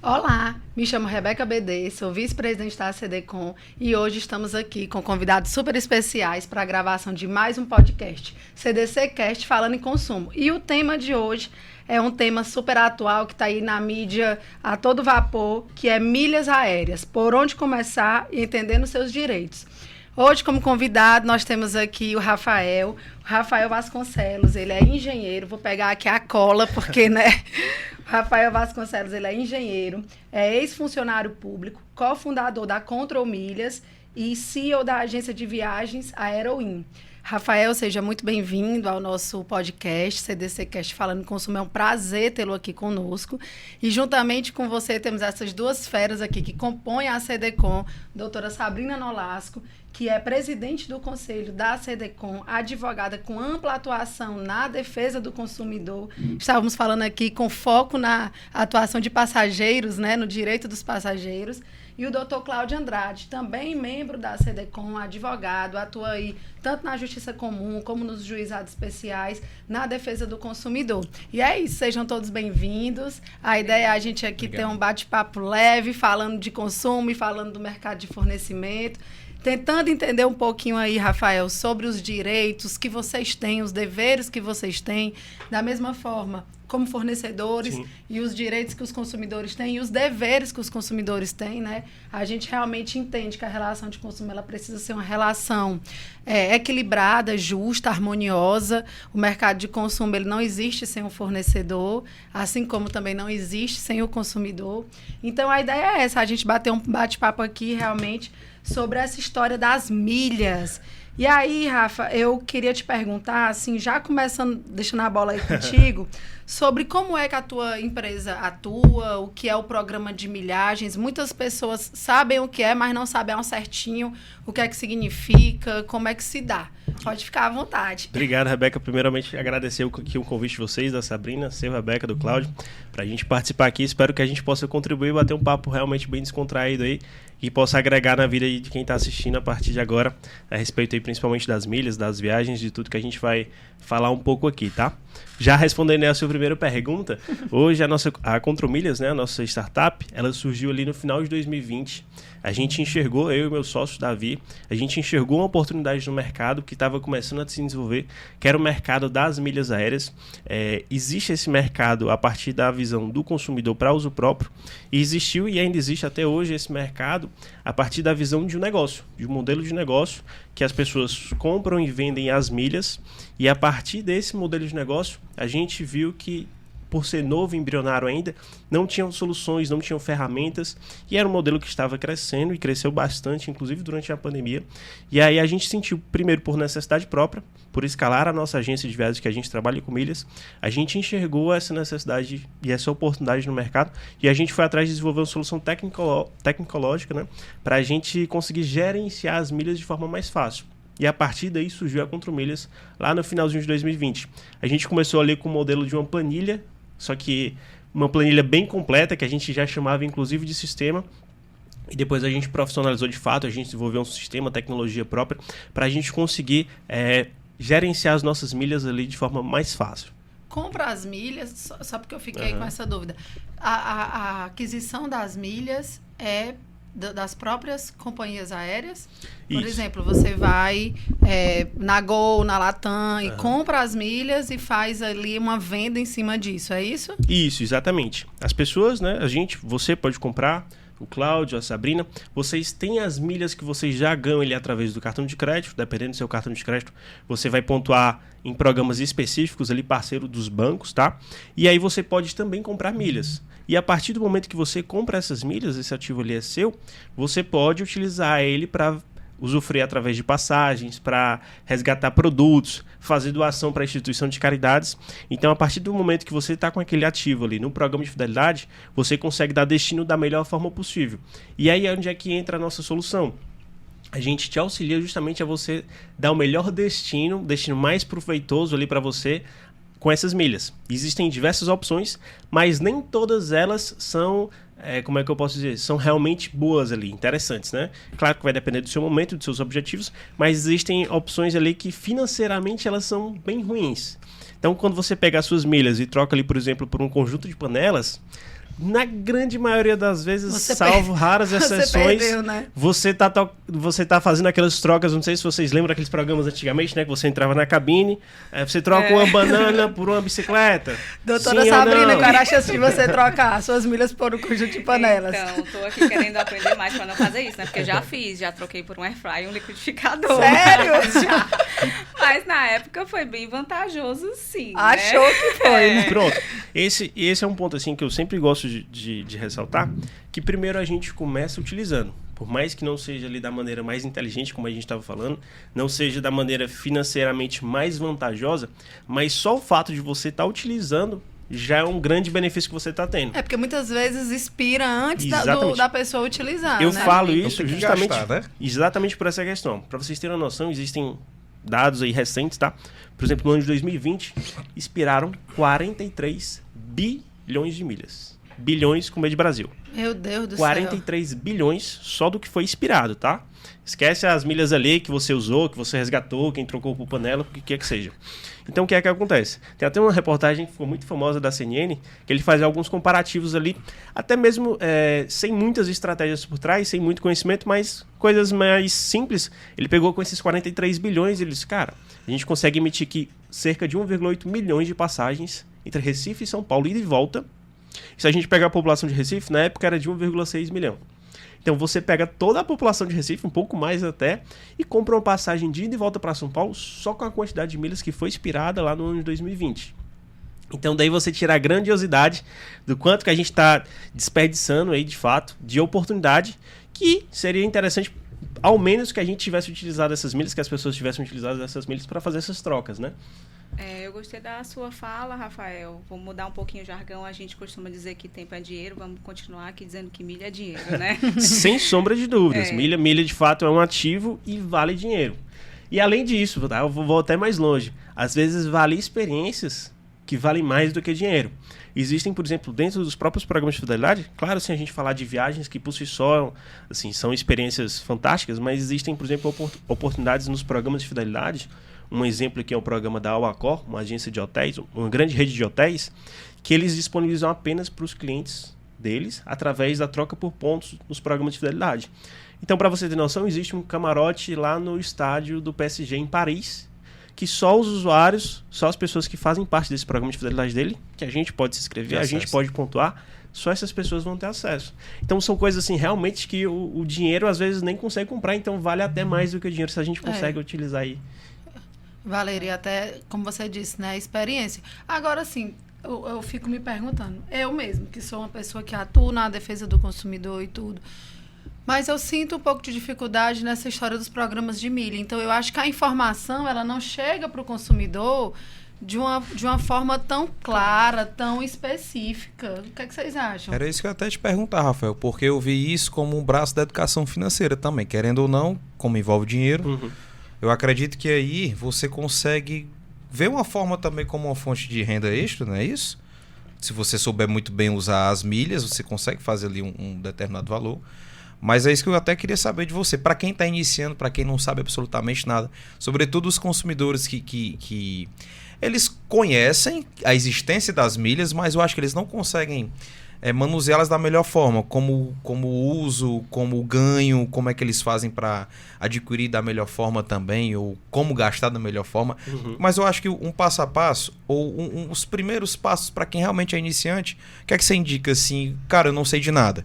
Olá, me chamo Rebeca BD, sou vice-presidente da CDCom e hoje estamos aqui com convidados super especiais para a gravação de mais um podcast, CDC Cast falando em consumo. E o tema de hoje é um tema super atual que está aí na mídia a todo vapor, que é milhas aéreas, por onde começar e entendendo seus direitos. Hoje, como convidado, nós temos aqui o Rafael Vasconcelos, ele é engenheiro, vou pegar aqui a cola, porque, né, o Rafael Vasconcelos, ele é engenheiro, é ex-funcionário público, cofundador da Control Milhas e CEO da agência de viagens Aeroin. Rafael, seja muito bem-vindo ao nosso podcast, CDC Cast Falando em Consumo. É um prazer tê-lo aqui conosco. E juntamente com você temos essas duas feras aqui que compõem a CDCom, doutora Sabrina Nolasco, que é presidente do conselho da CDCom, advogada com ampla atuação na defesa do consumidor. Estávamos falando aqui com foco na atuação de passageiros, né, no direito dos passageiros. E o doutor Cláudio Andrade, também membro da CDCom, advogado, atua aí tanto na Justiça Comum como nos juizados especiais, na defesa do consumidor. E é isso, sejam todos bem-vindos. A ideia é a gente aqui ter um bate-papo leve, falando de consumo e falando do mercado de fornecimento. Tentando entender um pouquinho aí, Rafael, sobre os direitos que vocês têm, os deveres que vocês têm, da mesma forma como fornecedores. Sim. E os direitos que os consumidores têm e os deveres que os consumidores têm, né? A gente realmente entende que a relação de consumo ela precisa ser uma relação equilibrada, justa, harmoniosa. O mercado de consumo ele não existe sem o fornecedor, assim como também não existe sem o consumidor. Então, a ideia é essa, a gente bater um bate-papo aqui realmente sobre essa história das milhas. E aí, Rafa, eu queria te perguntar, assim, já começando, deixando a bola aí contigo, sobre como é que a tua empresa atua, o que é o programa de milhagens. Muitas pessoas sabem o que é, mas não sabem ao certinho o que é que significa, como é que se dá. Pode ficar à vontade. Obrigado, Rebeca. Primeiramente, agradecer aqui o convite de vocês, da Sabrina, seu, Rebeca, do Cláudio, para a gente participar aqui. Espero que a gente possa contribuir e bater um papo realmente bem descontraído aí e possa agregar na vida de quem está assistindo a partir de agora, a respeito aí principalmente das milhas, das viagens, de tudo que a gente vai falar um pouco aqui, tá? Já respondendo a sua primeira pergunta, hoje a Control Milhas, né, a nossa startup, ela surgiu ali no final de 2020. A gente enxergou, eu e meu sócio Davi, a gente enxergou uma oportunidade no mercado que estava começando a se desenvolver, que era o mercado das milhas aéreas. Existe esse mercado a partir da visão do consumidor para uso próprio, e existiu e ainda existe até hoje esse mercado a partir da visão de um negócio, de um modelo de negócio, que as pessoas compram e vendem as milhas, e a partir desse modelo de negócio, a gente viu que, por ser novo, embrionário ainda, não tinham soluções, não tinham ferramentas, e era um modelo que estava crescendo e cresceu bastante, inclusive durante a pandemia. E aí a gente sentiu, primeiro por necessidade própria, por escalar a nossa agência de viagens que a gente trabalha com milhas, a gente enxergou essa necessidade e essa oportunidade no mercado, e a gente foi atrás de desenvolver uma solução tecnológica, né, para a gente conseguir gerenciar as milhas de forma mais fácil. E a partir daí surgiu a Control Milhas lá no finalzinho de 2020. A gente começou ali com o modelo de uma planilha, só que uma planilha bem completa, que a gente já chamava inclusive de sistema. E depois a gente profissionalizou de fato, a gente desenvolveu um sistema, tecnologia própria, para a gente conseguir gerenciar as nossas milhas ali de forma mais fácil. Compra as milhas, só porque eu fiquei com essa dúvida. A aquisição das milhas é das próprias companhias aéreas? Por exemplo, você vai na Gol, na Latam e compra as milhas e faz ali uma venda em cima disso, é isso? Isso, exatamente. As pessoas, né, você pode comprar, o Cláudio, a Sabrina, vocês têm as milhas que vocês já ganham ali através do cartão de crédito, dependendo do seu cartão de crédito, você vai pontuar em programas específicos ali, parceiro dos bancos, tá? E aí você pode também comprar milhas. E a partir do momento que você compra essas milhas, esse ativo ali é seu, você pode utilizar ele para usufruir através de passagens, para resgatar produtos, fazer doação para instituição de caridades. Então, a partir do momento que você está com aquele ativo ali no programa de fidelidade, você consegue dar destino da melhor forma possível. E aí é onde é que entra a nossa solução. A gente te auxilia justamente a você dar o melhor destino, destino mais proveitoso ali para você com essas milhas. Existem diversas opções, mas nem todas elas são como é que eu posso dizer, são realmente boas ali, interessantes, né? Claro que vai depender do seu momento, dos seus objetivos, mas existem opções ali que financeiramente elas são bem ruins. Então, quando você pega as suas milhas e troca ali, por exemplo, por um conjunto de panelas, Na grande maioria das vezes, salvo raras exceções, você perdeu, né? você tá fazendo aquelas trocas, não sei se vocês lembram daqueles programas antigamente, né? Que você entrava na cabine, você troca uma banana por uma bicicleta. Doutora Sabrina, qual era a chance de você trocar suas milhas por um conjunto de panelas? Então, tô aqui querendo aprender mais pra não fazer isso, né? Porque já troquei por um airfryer e um liquidificador. Sério? Já. Mas na época foi bem vantajoso, sim. Achou né? que foi, né? Pronto. Esse é um ponto assim que eu sempre gosto de ressaltar, que primeiro a gente começa utilizando. Por mais que não seja ali da maneira mais inteligente, como a gente estava falando, não seja da maneira financeiramente mais vantajosa, mas só o fato de você estar utilizando já é um grande benefício que você está tendo. É porque muitas vezes expira antes Exatamente. da pessoa utilizar. Eu né? falo isso justamente, gastar, né? exatamente por essa questão. Para vocês terem uma noção, existem dados aí recentes, tá? Por exemplo, no ano de 2020, expiraram 43 bilhões de milhas. Bilhões com B de Brasil. Meu Deus do 43 bilhões só do que foi expirado, tá? Esquece as milhas ali que você usou, que você resgatou, quem trocou por panela, o que quer que seja. Então, o que é que acontece? Tem até uma reportagem que ficou muito famosa da CNN, que ele faz alguns comparativos ali, até mesmo sem muitas estratégias por trás, sem muito conhecimento, mas coisas mais simples. Ele pegou com esses 43 bilhões e ele disse, cara, a gente consegue emitir aqui cerca de 1,8 milhões de passagens entre Recife e São Paulo, ida e volta. Se a gente pegar a população de Recife, na época era de 1,6 milhão. Então você pega toda a população de Recife, um pouco mais até, e compra uma passagem de ida e volta para São Paulo só com a quantidade de milhas que foi expirada lá no ano de 2020. Então daí você tira a grandiosidade do quanto que a gente está desperdiçando aí de fato, de oportunidade, que seria interessante, ao menos que a gente tivesse utilizado essas milhas, que as pessoas tivessem utilizado essas milhas para fazer essas trocas, né? Eu gostei da sua fala, Rafael. Vou mudar um pouquinho o jargão. A gente costuma dizer que tempo é dinheiro. Vamos continuar aqui dizendo que milha é dinheiro, né? Sem sombra de dúvidas. Milha de fato é um ativo e vale dinheiro. E além disso, tá? Eu vou até mais longe. Às vezes vale experiências que valem mais do que dinheiro. Existem, por exemplo, dentro dos próprios programas de fidelidade, claro, sem a gente falar de viagens que por si só assim, são experiências fantásticas, mas existem, por exemplo, oportunidades nos programas de fidelidade. Um exemplo aqui é o programa da Alacor, uma agência de hotéis, uma grande rede de hotéis, que eles disponibilizam apenas para os clientes deles, através da troca por pontos nos programas de fidelidade. Então, para você ter noção, existe um camarote lá no estádio do PSG em Paris, que só os usuários, só as pessoas que fazem parte desse programa de fidelidade dele, que a gente pode se inscrever, a gente pode pontuar, só essas pessoas vão ter acesso. Então são coisas assim, realmente que o dinheiro às vezes nem consegue comprar, então vale até mais do que o dinheiro se a gente consegue utilizar aí. Valeria, até como você disse, né, a experiência. Agora, assim, eu fico me perguntando, eu mesmo, que sou uma pessoa que atua na defesa do consumidor e tudo, mas eu sinto um pouco de dificuldade nessa história dos programas de milha. Então, eu acho que a informação, ela não chega para o consumidor de uma forma tão clara, tão específica. O que é que vocês acham? Era isso que eu até te perguntar, Rafael, porque eu vi isso como um braço da educação financeira também. Querendo ou não, como envolve dinheiro, eu acredito que aí você consegue ver uma forma também como uma fonte de renda extra, não é isso? Se você souber muito bem usar as milhas, você consegue fazer ali um determinado valor. Mas é isso que eu até queria saber de você. Para quem está iniciando, para quem não sabe absolutamente nada, sobretudo os consumidores que eles conhecem a existência das milhas, mas eu acho que eles não conseguem manuseá-las da melhor forma, como o uso, como o ganho, como é que eles fazem para adquirir da melhor forma também, ou como gastar da melhor forma. Mas eu acho que um passo a passo, ou os primeiros passos para quem realmente é iniciante, o que é que você indica assim, cara, eu não sei de nada?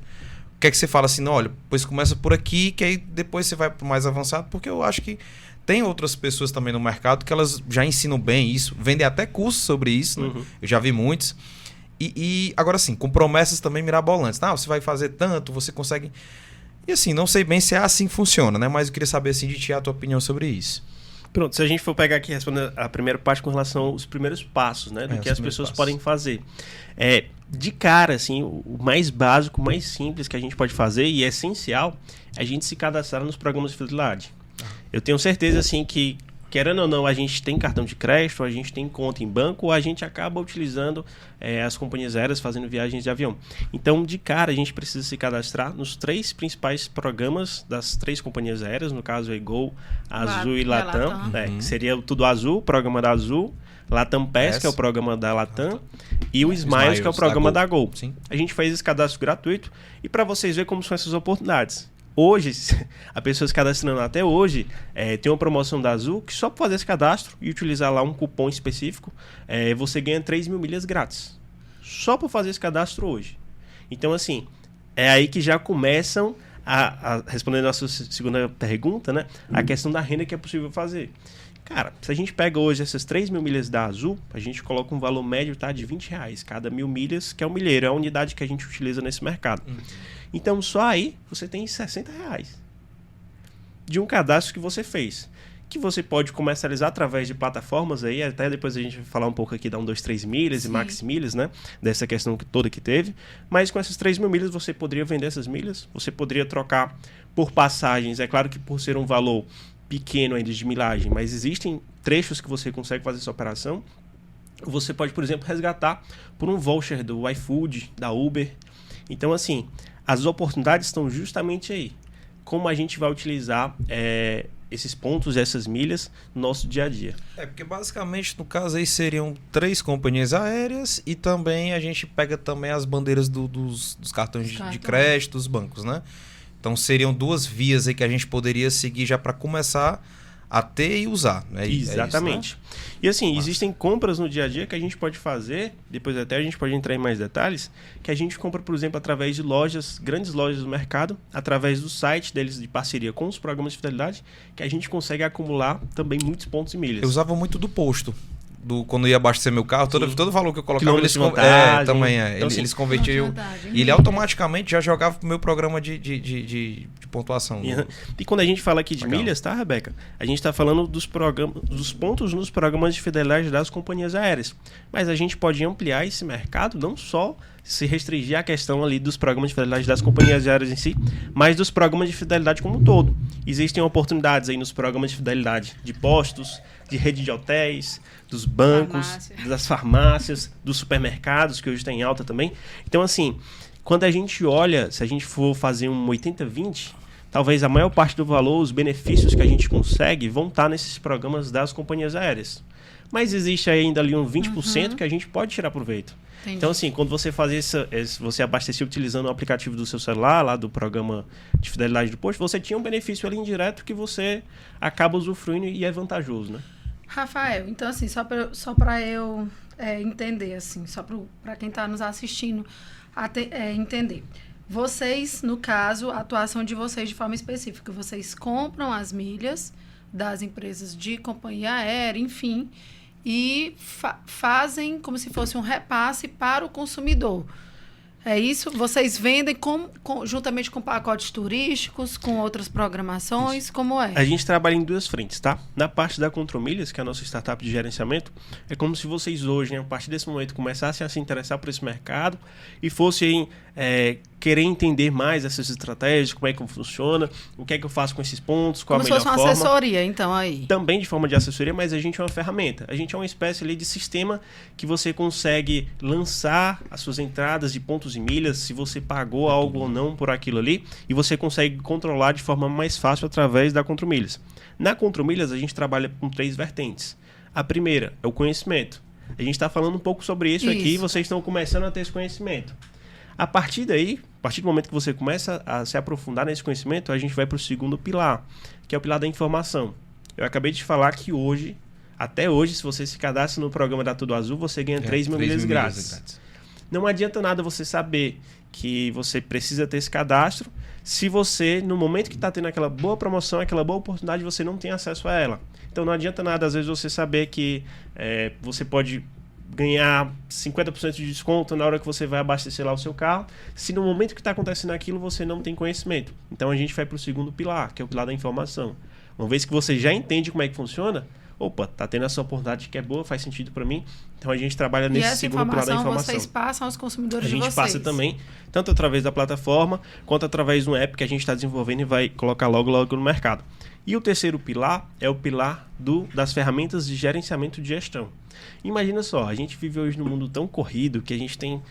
O que é que você fala assim, não, olha, pois começa por aqui, que aí depois você vai para o mais avançado, porque eu acho que tem outras pessoas também no mercado que elas já ensinam bem isso, vendem até cursos sobre isso, né? Eu já vi muitos. E agora sim, com promessas também mirabolantes. Você vai fazer tanto, você consegue... E assim, não sei bem se é assim que funciona, né? Mas eu queria saber assim, de ti a tua opinião sobre isso. Pronto, se a gente for pegar aqui e responder a primeira parte com relação aos primeiros passos, né? Do que as pessoas podem fazer. De cara, assim, o mais básico, o mais simples que a gente pode fazer e é essencial é a gente se cadastrar nos programas de fidelidade. Eu tenho certeza, assim, que querendo ou não, a gente tem cartão de crédito, a gente tem conta em banco, ou a gente acaba utilizando as companhias aéreas fazendo viagens de avião. Então, de cara, a gente precisa se cadastrar nos 3 principais programas das 3 companhias aéreas, no caso, a Gol, Azul e Latam, que seria o Tudo Azul, o programa da Azul, Latam PES, que é o programa da Latam, e o Smiles, que é o programa da Gol. Sim. A gente faz esse cadastro gratuito e para vocês verem como são essas oportunidades. Hoje, a pessoa se cadastrando até hoje, tem uma promoção da Azul que só para fazer esse cadastro e utilizar lá um cupom específico, você ganha 3.000 milhas grátis. Só para fazer esse cadastro hoje. Então, assim, é aí que já começam respondendo a sua segunda pergunta, né? A questão da renda que é possível fazer. Cara, se a gente pega hoje essas 3.000 milhas da Azul, a gente coloca um valor médio, tá, de R$20 cada 1.000 milhas, que é o milheiro, é a unidade que a gente utiliza nesse mercado. Então, só aí você tem R$60 de um cadastro que você fez, que você pode comercializar através de plataformas aí, até depois a gente vai falar um pouco aqui da 123 milhas Sim. e Max milhas, né? Dessa questão toda que teve. Mas com essas 3.000 milhas você poderia vender essas milhas, você poderia trocar por passagens, é claro que por ser um valor pequeno ainda de milhagem, mas existem trechos que você consegue fazer essa operação. Você pode, por exemplo, resgatar por um voucher do iFood, da Uber. Então, assim, as oportunidades estão justamente aí. Como a gente vai utilizar esses pontos, essas milhas no nosso dia a dia. Porque basicamente, no caso aí, seriam 3 companhias aéreas e também a gente pega também as bandeiras dos cartões de crédito dos bancos, né? Então seriam 2 vias aí que a gente poderia seguir já para começar a ter e usar. Né? Exatamente. É isso, né? E assim, existem compras no dia a dia que a gente pode fazer, depois até a gente pode entrar em mais detalhes, que a gente compra, por exemplo, através de lojas, grandes lojas do mercado, através do site deles de parceria com os programas de fidelidade, que a gente consegue acumular também muitos pontos e milhas. Eu usava muito do posto. Quando eu ia abastecer meu carro, todo valor que eu colocava, eles também então, eles convertiam. E ele automaticamente já jogava pro meu programa de pontuação. E quando a gente fala aqui de milhas, tá, Rebeca? A gente está falando dos pontos nos programas de fidelidade das companhias aéreas. Mas a gente pode ampliar esse mercado, não só se restringir à questão ali dos programas de fidelidade das companhias aéreas em si, mas dos programas de fidelidade como um todo. Existem oportunidades aí nos programas de fidelidade de postos, de rede de hotéis, dos bancos, das farmácias, dos supermercados, que hoje está em alta também. Então, assim, quando a gente olha, se a gente for fazer um 80-20, talvez a maior parte do valor, os benefícios que a gente consegue vão estar nesses programas das companhias aéreas. Mas existe ainda ali um 20% que a gente pode tirar proveito. Entendi. Então, assim, quando você faz você abastecer utilizando o aplicativo do seu celular, lá do programa de fidelidade do posto, você tinha um benefício ali indireto que você acaba usufruindo e é vantajoso, né? Rafael, então, assim, só para eu entender, assim, só para quem está nos assistindo entender. Vocês, no caso, a atuação de vocês de forma específica, vocês compram as milhas das empresas de companhia aérea, enfim, e fazem como se fosse um repasse para o consumidor. É isso? Vocês vendem juntamente com pacotes turísticos, com outras programações? Isso. Como é? A gente trabalha em 2 frentes, tá? Na parte da Contromilhas, que é a nossa startup de gerenciamento, é como se vocês hoje, né, a partir desse momento, começassem a se interessar por esse mercado e fossem querer entender mais essas estratégias, como é que funciona, o que é que eu faço com esses pontos, qual a melhor forma. Como se fosse uma assessoria, então, aí. Também de forma de assessoria, mas a gente é uma ferramenta. A gente é uma espécie ali de sistema que você consegue lançar as suas entradas de pontos e milhas, se você pagou algo ou não por aquilo ali, e você consegue controlar de forma mais fácil através da Contromilhas. Na Contromilhas, a gente trabalha com 3 vertentes. A primeira é o conhecimento. A gente está falando um pouco sobre isso aqui e vocês estão começando a ter esse conhecimento. A partir daí, a partir do momento que você começa a se aprofundar nesse conhecimento, a gente vai para o segundo pilar, que é o pilar da informação. Eu acabei de falar que hoje, até hoje, se você se cadastra no programa da Tudo Azul, você ganha 3.000 milhas grátis. Não adianta nada você saber que você precisa ter esse cadastro se você, no momento que está tendo aquela boa promoção, aquela boa oportunidade, você não tem acesso a ela. Então não adianta nada, às vezes, você saber que você pode ganhar 50% de desconto na hora que você vai abastecer lá o seu carro, se no momento que está acontecendo aquilo você não tem conhecimento. Então a gente vai para o segundo pilar, que é o pilar da informação. Uma vez que você já entende como é que funciona, opa, tá tendo essa oportunidade que é boa, faz sentido para mim, então a gente trabalha nesse segundo pilar da informação. Vocês passam aos consumidores de vocês? A gente passa também, tanto através da plataforma, quanto através de um app que a gente está desenvolvendo e vai colocar logo no mercado. E o terceiro pilar é o pilar das ferramentas de gerenciamento de gestão. Imagina só, a gente vive hoje num mundo tão corrido que a gente tem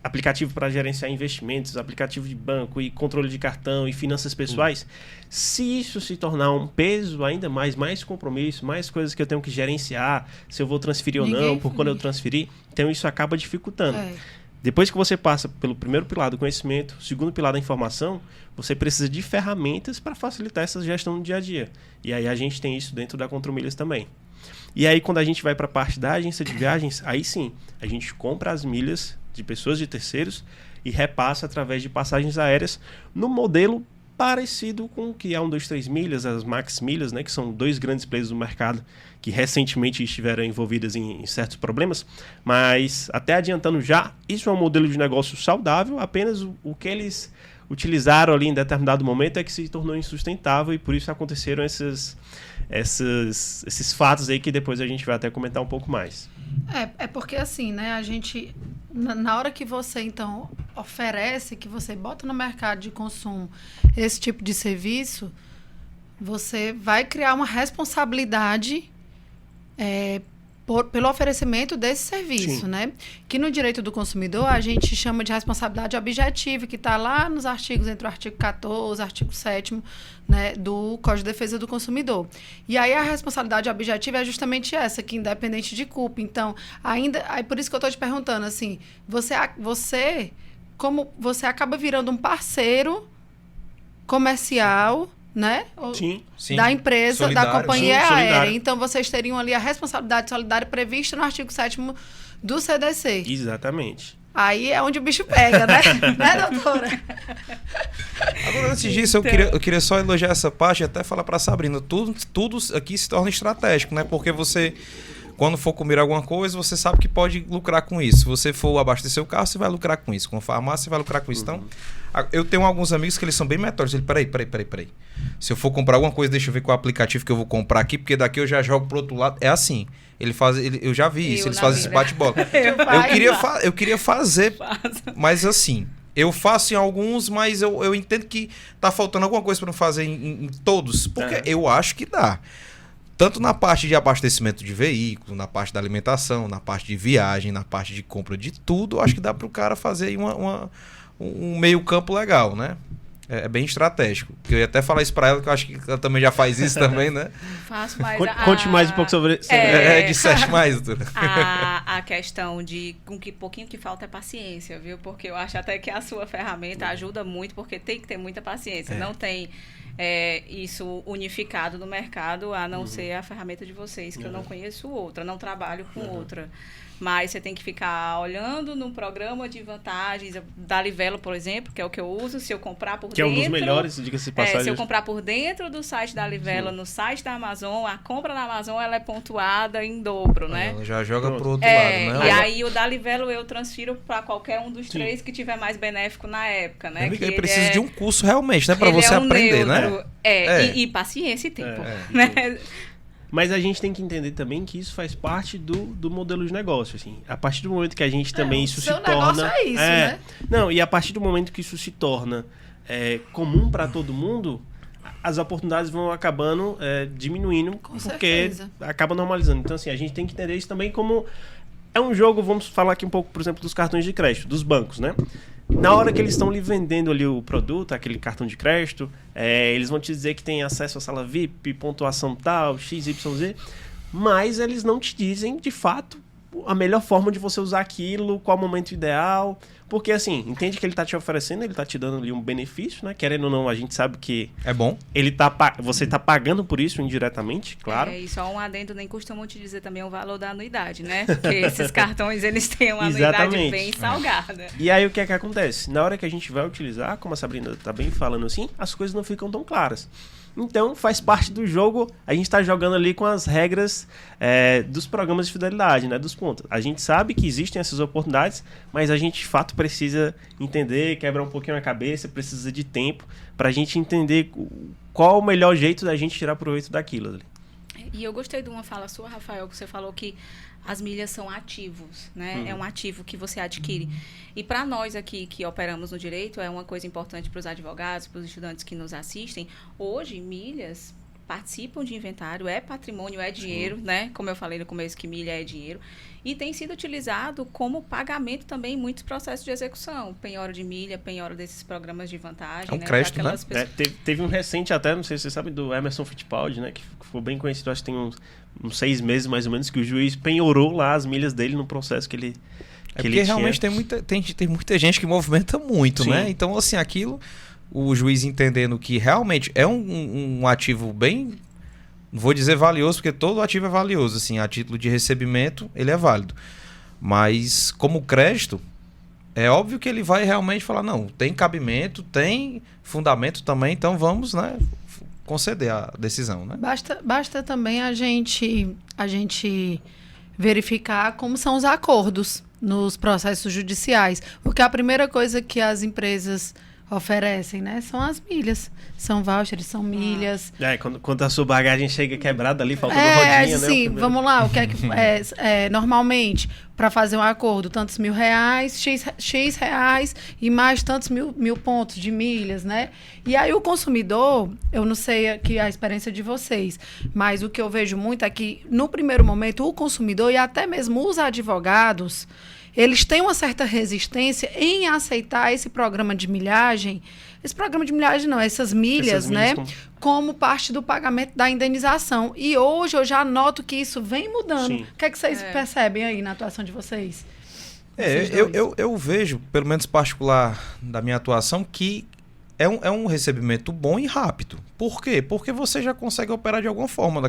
aplicativo para gerenciar investimentos, aplicativo de banco e controle de cartão e finanças pessoais, se isso se tornar um peso ainda mais compromisso, mais coisas que eu tenho que gerenciar, se eu vou transferir ou não, por quando eu transferir, então isso acaba dificultando. Depois que você passa pelo primeiro pilar do conhecimento, segundo pilar da informação, você precisa de ferramentas para facilitar essa gestão no dia a dia. E aí a gente tem isso dentro da Contromilhas também. E aí quando a gente vai para a parte da agência de viagens, aí sim, a gente compra as milhas de pessoas de terceiros e repassa através de passagens aéreas no modelo parecido com o que é 123 Milhas, as Max Milhas, né, que são 2 grandes players do mercado que recentemente estiveram envolvidas em certos problemas, mas até adiantando já, isso é um modelo de negócio saudável, apenas o que eles utilizaram ali em determinado momento é que se tornou insustentável e por isso aconteceram esses fatos aí que depois a gente vai até comentar um pouco mais. É porque assim, né, a gente, na hora que você, então, oferece, que você bota no mercado de consumo esse tipo de serviço, você vai criar uma responsabilidade pelo oferecimento desse serviço, né? Que no direito do consumidor a gente chama de responsabilidade objetiva, que está lá nos artigos, entre o artigo 14 e o artigo 7º, né, do Código de Defesa do Consumidor. E aí a responsabilidade objetiva é justamente essa, que independente de culpa. Então, aí por isso que eu estou te perguntando, assim, como você acaba virando um parceiro comercial, né? Sim. Da empresa, Solidário, da companhia sim, aérea. solidário. Então, vocês teriam ali a responsabilidade solidária prevista no artigo 7º do CDC. Exatamente. Aí é onde o bicho pega, né? Né, doutora? Agora, antes disso, eu queria só elogiar essa parte e até falar para Sabrina. Tudo aqui se torna estratégico, né? Porque você, quando for comer alguma coisa, você sabe que pode lucrar com isso. Se você for abastecer o carro, você vai lucrar com isso. Com a farmácia, você vai lucrar com isso. Então, eu tenho alguns amigos que eles são bem metódicos. Ele, peraí. Se eu for comprar alguma coisa, deixa eu ver qual aplicativo que eu vou comprar aqui, porque daqui eu já jogo pro outro lado. É assim. Eu já vi isso, eles fazem esse bate-bola. Eu queria fazer, mas assim, eu faço em alguns, mas eu entendo que tá faltando alguma coisa para não fazer em todos, porque eu acho que dá. Tanto na parte de abastecimento de veículo, na parte da alimentação, na parte de viagem, na parte de compra de tudo, eu acho que dá para o cara fazer aí um meio campo legal, né? É bem estratégico. Eu ia até falar isso para ela, que eu acho que ela também já faz isso também, né? Faço mais. Conte mais um pouco sobre disseste mais, doutora. A questão de com que pouquinho que falta é paciência, viu? Porque eu acho até que a sua ferramenta ajuda muito, porque tem que ter muita paciência. Não tem isso unificado no mercado, a não ser a ferramenta de vocês, que eu não conheço outra, não trabalho com outra. Mas você tem que ficar olhando no programa de vantagens da Livelo, por exemplo, que é o que eu uso, se eu comprar por dentro... Que é um dos melhores, diga-se de passagem. Se eu comprar por dentro do site da Livelo, no site da Amazon, a compra na Amazon ela é pontuada em dobro, né? Ela já joga pro outro lado, né? E aí o da Livelo eu transfiro para qualquer um dos três que tiver mais benéfico na época, né? Ele precisa de um curso realmente, né? Para você aprender, neutro, né? E paciência e tempo, né? Mas a gente tem que entender também que isso faz parte do modelo de negócio, assim. A partir do momento que a gente também isso se torna... O negócio é isso, né? Não, e a partir do momento que isso se torna comum para todo mundo, as oportunidades vão acabando diminuindo, Com porque certeza. acaba normalizando. Então, assim, a gente tem que entender isso também como... É um jogo, vamos falar aqui um pouco, por exemplo, dos cartões de crédito, dos bancos, né? Na hora que eles estão lhe vendendo ali o produto, aquele cartão de crédito, eles vão te dizer que tem acesso à sala VIP, pontuação tal, XYZ, mas eles não te dizem, de fato, a melhor forma de você usar aquilo, qual o momento ideal, porque assim, entende que ele está te oferecendo, ele está te dando ali um benefício, né? Querendo ou não, a gente sabe que é bom. Você está pagando por isso indiretamente, claro. E só um adendo, nem costumam te dizer também o valor da anuidade, né? Porque esses cartões, eles têm uma anuidade bem salgada. E aí o que é que acontece? Na hora que a gente vai utilizar, como a Sabrina está bem falando assim, as coisas não ficam tão claras. Então, faz parte do jogo, a gente está jogando ali com as regras dos programas de fidelidade, né, dos pontos. A gente sabe que existem essas oportunidades, mas a gente, de fato, precisa entender, quebrar um pouquinho a cabeça, precisa de tempo para a gente entender qual o melhor jeito da gente tirar proveito daquilo ali. E eu gostei de uma fala sua, Rafael, que você falou que as milhas são ativos, né? É um ativo que você adquire. E para nós aqui que operamos no direito, é uma coisa importante para os advogados, para os estudantes que nos assistem. Hoje, milhas participam de inventário, é patrimônio, é dinheiro, né? Como eu falei no começo, que milha é dinheiro. E tem sido utilizado como pagamento também em muitos processos de execução. Penhora de milha, penhora desses programas de vantagem. É um crédito, né? Teve um recente até, não sei se você sabe, do Emerson Fittipaldi, né? Que ficou bem conhecido, acho que tem uns 6 meses mais ou menos, que o juiz penhorou lá as milhas dele no processo que ele porque realmente tem muita gente que movimenta muito, né? Então, assim, aquilo, o juiz entendendo que realmente é um ativo bem... Não vou dizer valioso, porque todo ativo é valioso. Assim, a título de recebimento, ele é válido. Mas, como crédito, é óbvio que ele vai realmente falar, não, tem cabimento, tem fundamento também, então vamos, né, conceder a decisão, né? Basta também a gente verificar como são os acordos nos processos judiciais. Porque a primeira coisa que as empresas oferecem, né, são as milhas. São vouchers, são milhas. Quando a sua bagagem chega quebrada ali, faltando rodinha, né? Sim, vamos lá. O que é que normalmente, para fazer um acordo, tantos R$1.000, X reais e mais tantos mil pontos de milhas, né? E aí o consumidor, eu não sei aqui a experiência de vocês, mas o que eu vejo muito é que, no primeiro momento, o consumidor e até mesmo os advogados, eles têm uma certa resistência em aceitar esse programa de milhagem. Esse programa de milhagem não, essas milhas, né? Como parte do pagamento da indenização. E hoje eu já noto que isso vem mudando. Sim. O que é que vocês percebem aí na atuação de vocês? Eu vejo, pelo menos particular da minha atuação, que é um recebimento bom e rápido. Por quê? Porque você já consegue operar de alguma forma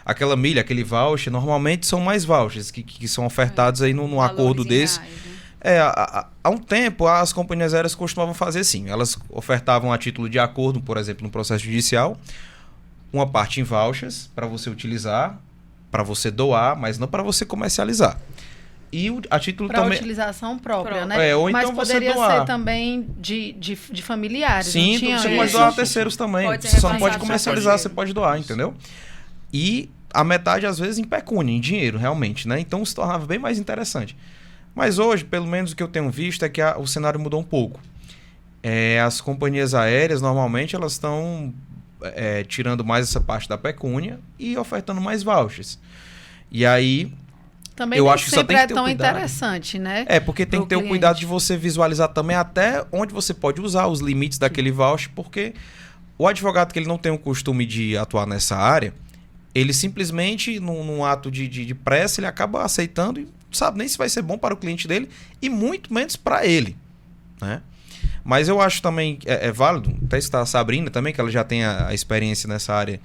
aquela milha, aquele voucher. Normalmente são mais vouchers que são ofertados aí no acordo desse. Reais, né? Há um tempo as companhias aéreas costumavam fazer assim. Elas ofertavam a título de acordo, por exemplo, no processo judicial, uma parte em vouchers para você utilizar, para você doar, mas não para você comercializar. E a título pra também... utilização própria, né? Ou mas então poderia você doar. Ser também de familiares. Sim, não tinha você pode doar a terceiros também. Você só não pode comercializar, você pode doar, entendeu? E a metade, às vezes, em pecúnia, em dinheiro, realmente, né? Então se tornava bem mais interessante. Mas hoje, pelo menos o que eu tenho visto é que o cenário mudou um pouco. As companhias aéreas, normalmente, elas estão tirando mais essa parte da pecúnia e ofertando mais vouchers. E aí, também eu acho que só tem que ter tão cuidado. Interessante, né? Porque tem que ter o cuidado de você visualizar também até onde você pode usar os limites daquele voucher, porque o advogado que ele não tem o costume de atuar nessa área, ele simplesmente, num ato de pressa, ele acaba aceitando e sabe nem se vai ser bom para o cliente dele e muito menos para ele, né? Mas eu acho também válido testar a Sabrina também, que ela já tem a experiência nessa área,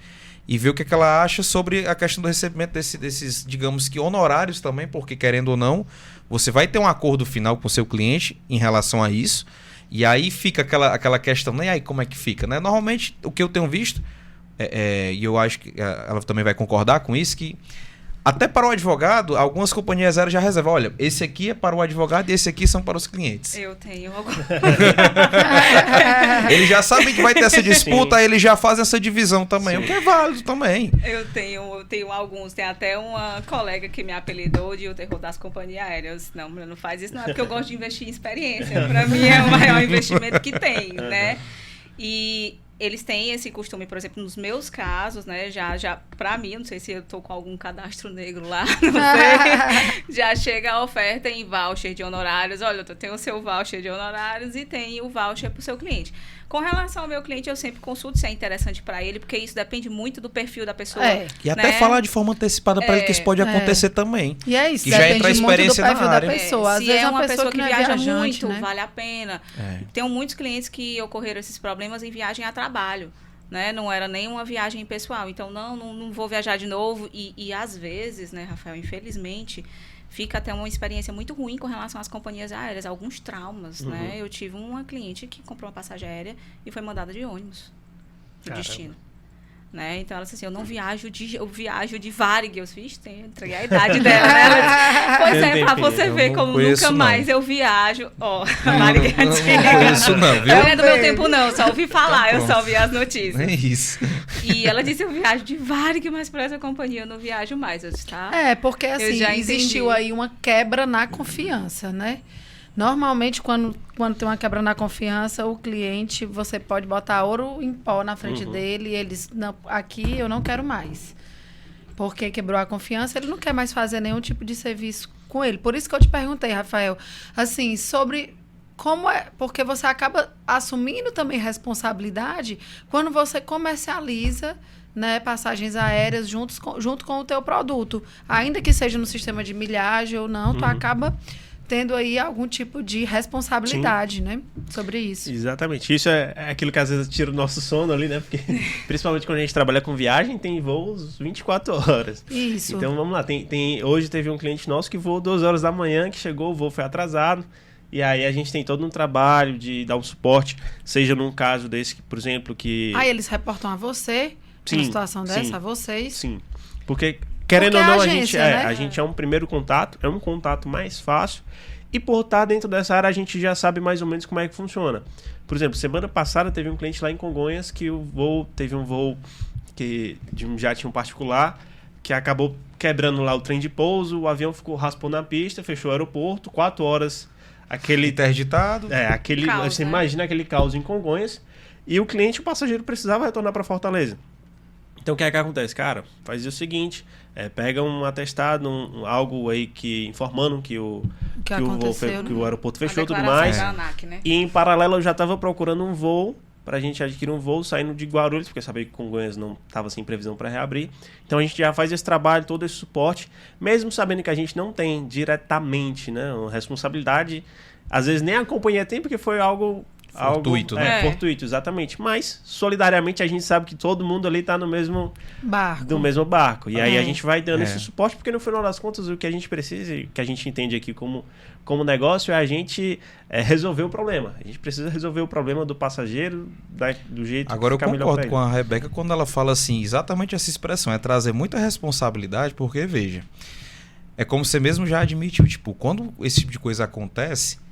e ver o que ela acha sobre a questão do recebimento desses, digamos que honorários também, porque querendo ou não, você vai ter um acordo final com o seu cliente em relação a isso, e aí fica aquela questão, né? E aí como é que fica, né? Normalmente, o que eu tenho visto, e eu acho que ela também vai concordar com isso, que até para o advogado, algumas companhias aéreas já reservam. Olha, esse aqui é para o advogado e esse aqui são para os clientes. Eu tenho algum. Eles já sabem que vai ter essa disputa, aí eles já fazem essa divisão também, o que é válido também. Eu tenho alguns. Tem até uma colega que me apelidou de o terror das companhias aéreas. Não faz isso, não é porque eu gosto de investir em experiência. Para mim é o maior investimento que tem, né? E eles têm esse costume, por exemplo, nos meus casos, né, já para mim, não sei se eu tô com algum cadastro negro lá, não sei, já chega a oferta em voucher de honorários. Olha, tem o seu voucher de honorários e tem o voucher para o seu cliente. Com relação ao meu cliente, eu sempre consulto se é interessante para ele, porque isso depende muito do perfil da pessoa. E até falar de forma antecipada para ele que isso pode acontecer também. E é isso, que já entra a experiência muito do perfil na área. Da pessoa. Às se vezes é uma pessoa que viaja viajante, muito, né? vale a pena. Tenho muitos clientes que ocorreram esses problemas em viagem a trabalho. Né? Não era nem uma viagem pessoal. Então, não vou viajar de novo. E às vezes, né, Rafael, infelizmente, fica até uma experiência muito ruim com relação às companhias aéreas. Alguns traumas, né? Eu tive uma cliente que comprou uma passagem aérea e foi mandada de ônibus pro destino. Né? Então, ela disse assim, eu viajo de Varig. Eu fiz, entreguei a idade dela, né? Ela disse, pois é, pra você ver como nunca mais eu viajo. Varig é antiga. Não conheço não, viu? Não é do meu tempo não, só ouvi falar, eu só vi as notícias. É isso. E ela disse, eu viajo de Varig, mas por essa companhia eu não viajo mais. Eu disse, tá? Porque assim, existiu aí uma quebra na confiança, né? Normalmente, quando tem uma quebra na confiança, o cliente, você pode botar ouro em pó na frente dele e eles, não, aqui eu não quero mais. Porque quebrou a confiança, ele não quer mais fazer nenhum tipo de serviço com ele. Por isso que eu te perguntei, Rafael, assim, sobre como é, porque você acaba assumindo também responsabilidade quando você comercializa, né, passagens aéreas junto com o teu produto. Ainda que seja no sistema de milhagem ou não, tu acaba tendo aí algum tipo de responsabilidade, né, sobre isso. Exatamente. Isso é aquilo que às vezes tira o nosso sono ali, né? Porque principalmente quando a gente trabalha com viagem, tem voos 24 horas. Isso. Então vamos lá. Hoje teve um cliente nosso que voou 2 horas da manhã, que chegou, o voo foi atrasado. E aí a gente tem todo um trabalho de dar um suporte, seja num caso desse, por exemplo, que... Aí eles reportam a você, numa situação dessa, a vocês? Sim, porque querendo ou não, agência, né? a gente é um primeiro contato, é um contato mais fácil, e por estar dentro dessa área a gente já sabe mais ou menos como é que funciona. Por exemplo, semana passada teve um cliente lá em Congonhas que teve um voo de um jatinho particular, que acabou quebrando lá o trem de pouso, o avião raspou na pista, fechou o aeroporto, 4 horas... Aquele interditado. Caos, você imagina aquele caos em Congonhas. E o passageiro precisava retornar para Fortaleza. Então o que é que acontece? Cara, faz o seguinte, pega um atestado, algo aí informando que o aeroporto fechou e tudo mais. Da ANAC, né? E em paralelo eu já estava procurando um voo para a gente adquirir um voo saindo de Guarulhos, porque eu sabia que Congonhas não estava sem previsão para reabrir. Então a gente já faz esse trabalho, todo esse suporte, mesmo sabendo que a gente não tem diretamente, né, uma responsabilidade. Às vezes nem a companhia tem, porque foi algo fortuito, né? Fortuito, exatamente. Mas, solidariamente, a gente sabe que todo mundo ali está no mesmo barco. E aí a gente vai dando esse suporte, porque no final das contas, o que a gente precisa, e o que a gente entende aqui como negócio, é a gente resolver o problema. A gente precisa resolver o problema do passageiro do jeito Agora, que fica melhor para ele. Eu concordo com a Rebeca quando ela fala assim, exatamente essa expressão, é trazer muita responsabilidade, porque, veja, é como você mesmo já admitiu, tipo, quando esse tipo de coisa acontece,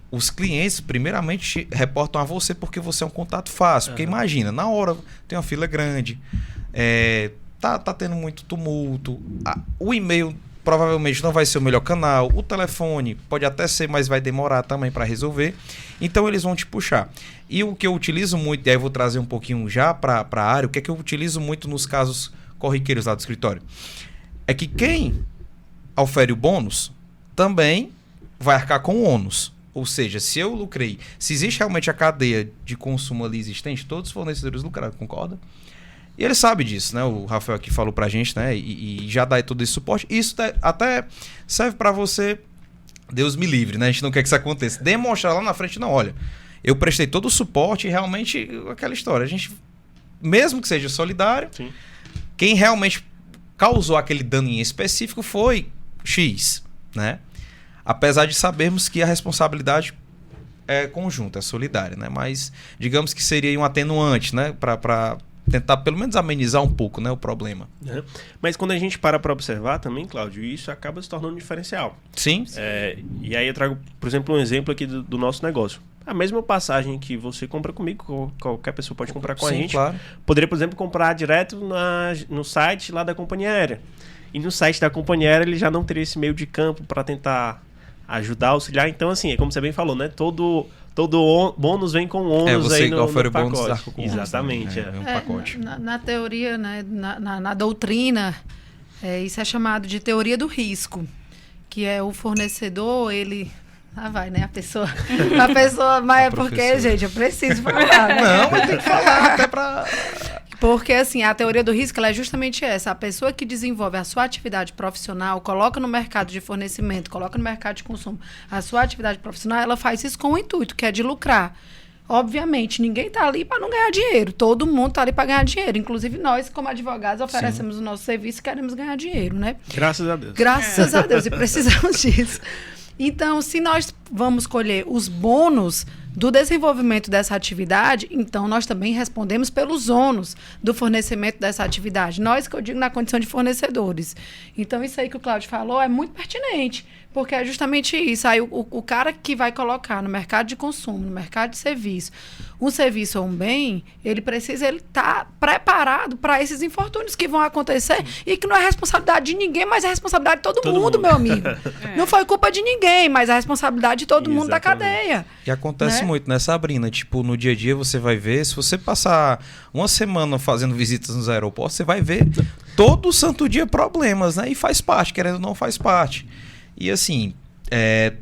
os clientes, primeiramente, reportam a você porque você é um contato fácil. Porque imagina, na hora tem uma fila grande, tá tendo muito tumulto, o e-mail provavelmente não vai ser o melhor canal, o telefone pode até ser, mas vai demorar também para resolver. Então eles vão te puxar. E o que eu utilizo muito, e aí eu vou trazer um pouquinho já para a área, o que é que eu utilizo muito nos casos corriqueiros lá do escritório? É que quem ofere o bônus também vai arcar com o ônus. Ou seja, se eu lucrei, se existe realmente a cadeia de consumo ali existente, todos os fornecedores lucraram, concorda? E ele sabe disso, né? O Rafael aqui falou pra gente, né? E já dá todo esse suporte. Isso até serve pra você, Deus me livre, né? A gente não quer que isso aconteça. Demonstrar lá na frente, não, olha, eu prestei todo o suporte e realmente aquela história. A gente, mesmo que seja solidário, sim, quem realmente causou aquele dano em específico foi X, né? Apesar de sabermos que a responsabilidade é conjunta, é solidária, né? Mas digamos que seria um atenuante, né? Para tentar pelo menos amenizar um pouco, né, o problema. Mas quando a gente para observar também, Cláudio, isso acaba se tornando um diferencial. Sim. E aí eu trago, por exemplo, um exemplo aqui do nosso negócio. A mesma passagem que você compra comigo, qualquer pessoa pode comprar com a gente. Claro. Poderia, por exemplo, comprar direto no site lá da companhia aérea. E no site da companhia aérea ele já não teria esse meio de campo para tentar ajudar, auxiliar. Então, assim, é como você bem falou, né? Todo bônus vem com ônus aí no pacote. Exatamente. É um pacote. Na teoria, né? Na doutrina, isso é chamado de teoria do risco. Que é o fornecedor, ele... vai, né? A pessoa... mas é porque, gente, eu preciso falar. Não, mas tem que falar até pra... Porque, assim, a teoria do risco ela é justamente essa. A pessoa que desenvolve a sua atividade profissional, coloca no mercado de fornecimento, coloca no mercado de consumo a sua atividade profissional, ela faz isso com o intuito, que é de lucrar. Obviamente, ninguém está ali para não ganhar dinheiro. Todo mundo está ali para ganhar dinheiro. Inclusive, nós, como advogados, oferecemos o nosso serviço e queremos ganhar dinheiro, né? Graças a Deus. Graças a Deus. E precisamos disso. Então, se nós vamos colher os bônus do desenvolvimento dessa atividade, então nós também respondemos pelos ônus do fornecimento dessa atividade. Nós, que eu digo, na condição de fornecedores. Então, isso aí que o Cláudio falou é muito pertinente, Porque é justamente isso. Aí o cara que vai colocar no mercado de consumo, no mercado de serviço, um serviço ou um bem, ele precisa estar preparado para esses infortúnios que vão acontecer e que não é responsabilidade de ninguém, mas é responsabilidade de todo mundo, meu amigo. Não foi culpa de ninguém, mas é responsabilidade de todo mundo da cadeia. E acontece muito, né, Sabrina? Tipo, no dia a dia você vai ver, se você passar uma semana fazendo visitas nos aeroportos, você vai ver todo santo dia problemas, né? E faz parte, querendo ou não, faz parte. E assim,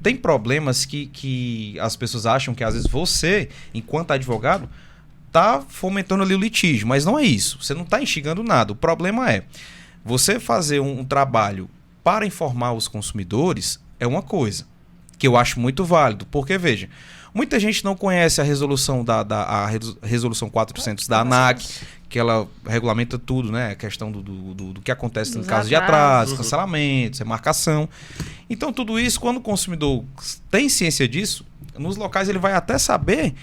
tem problemas que as pessoas acham que às vezes você, enquanto advogado, tá fomentando ali o litígio, mas não é isso. Você não está instigando nada. O problema é você fazer um trabalho para informar os consumidores é uma coisa que eu acho muito válido, porque veja, muita gente não conhece a resolução a resolução 400 da ANAC, que ela regulamenta tudo, né? A questão do que acontece no caso de atraso, cancelamentos, remarcação. Então, tudo isso, quando o consumidor tem ciência disso, nos locais ele vai até saber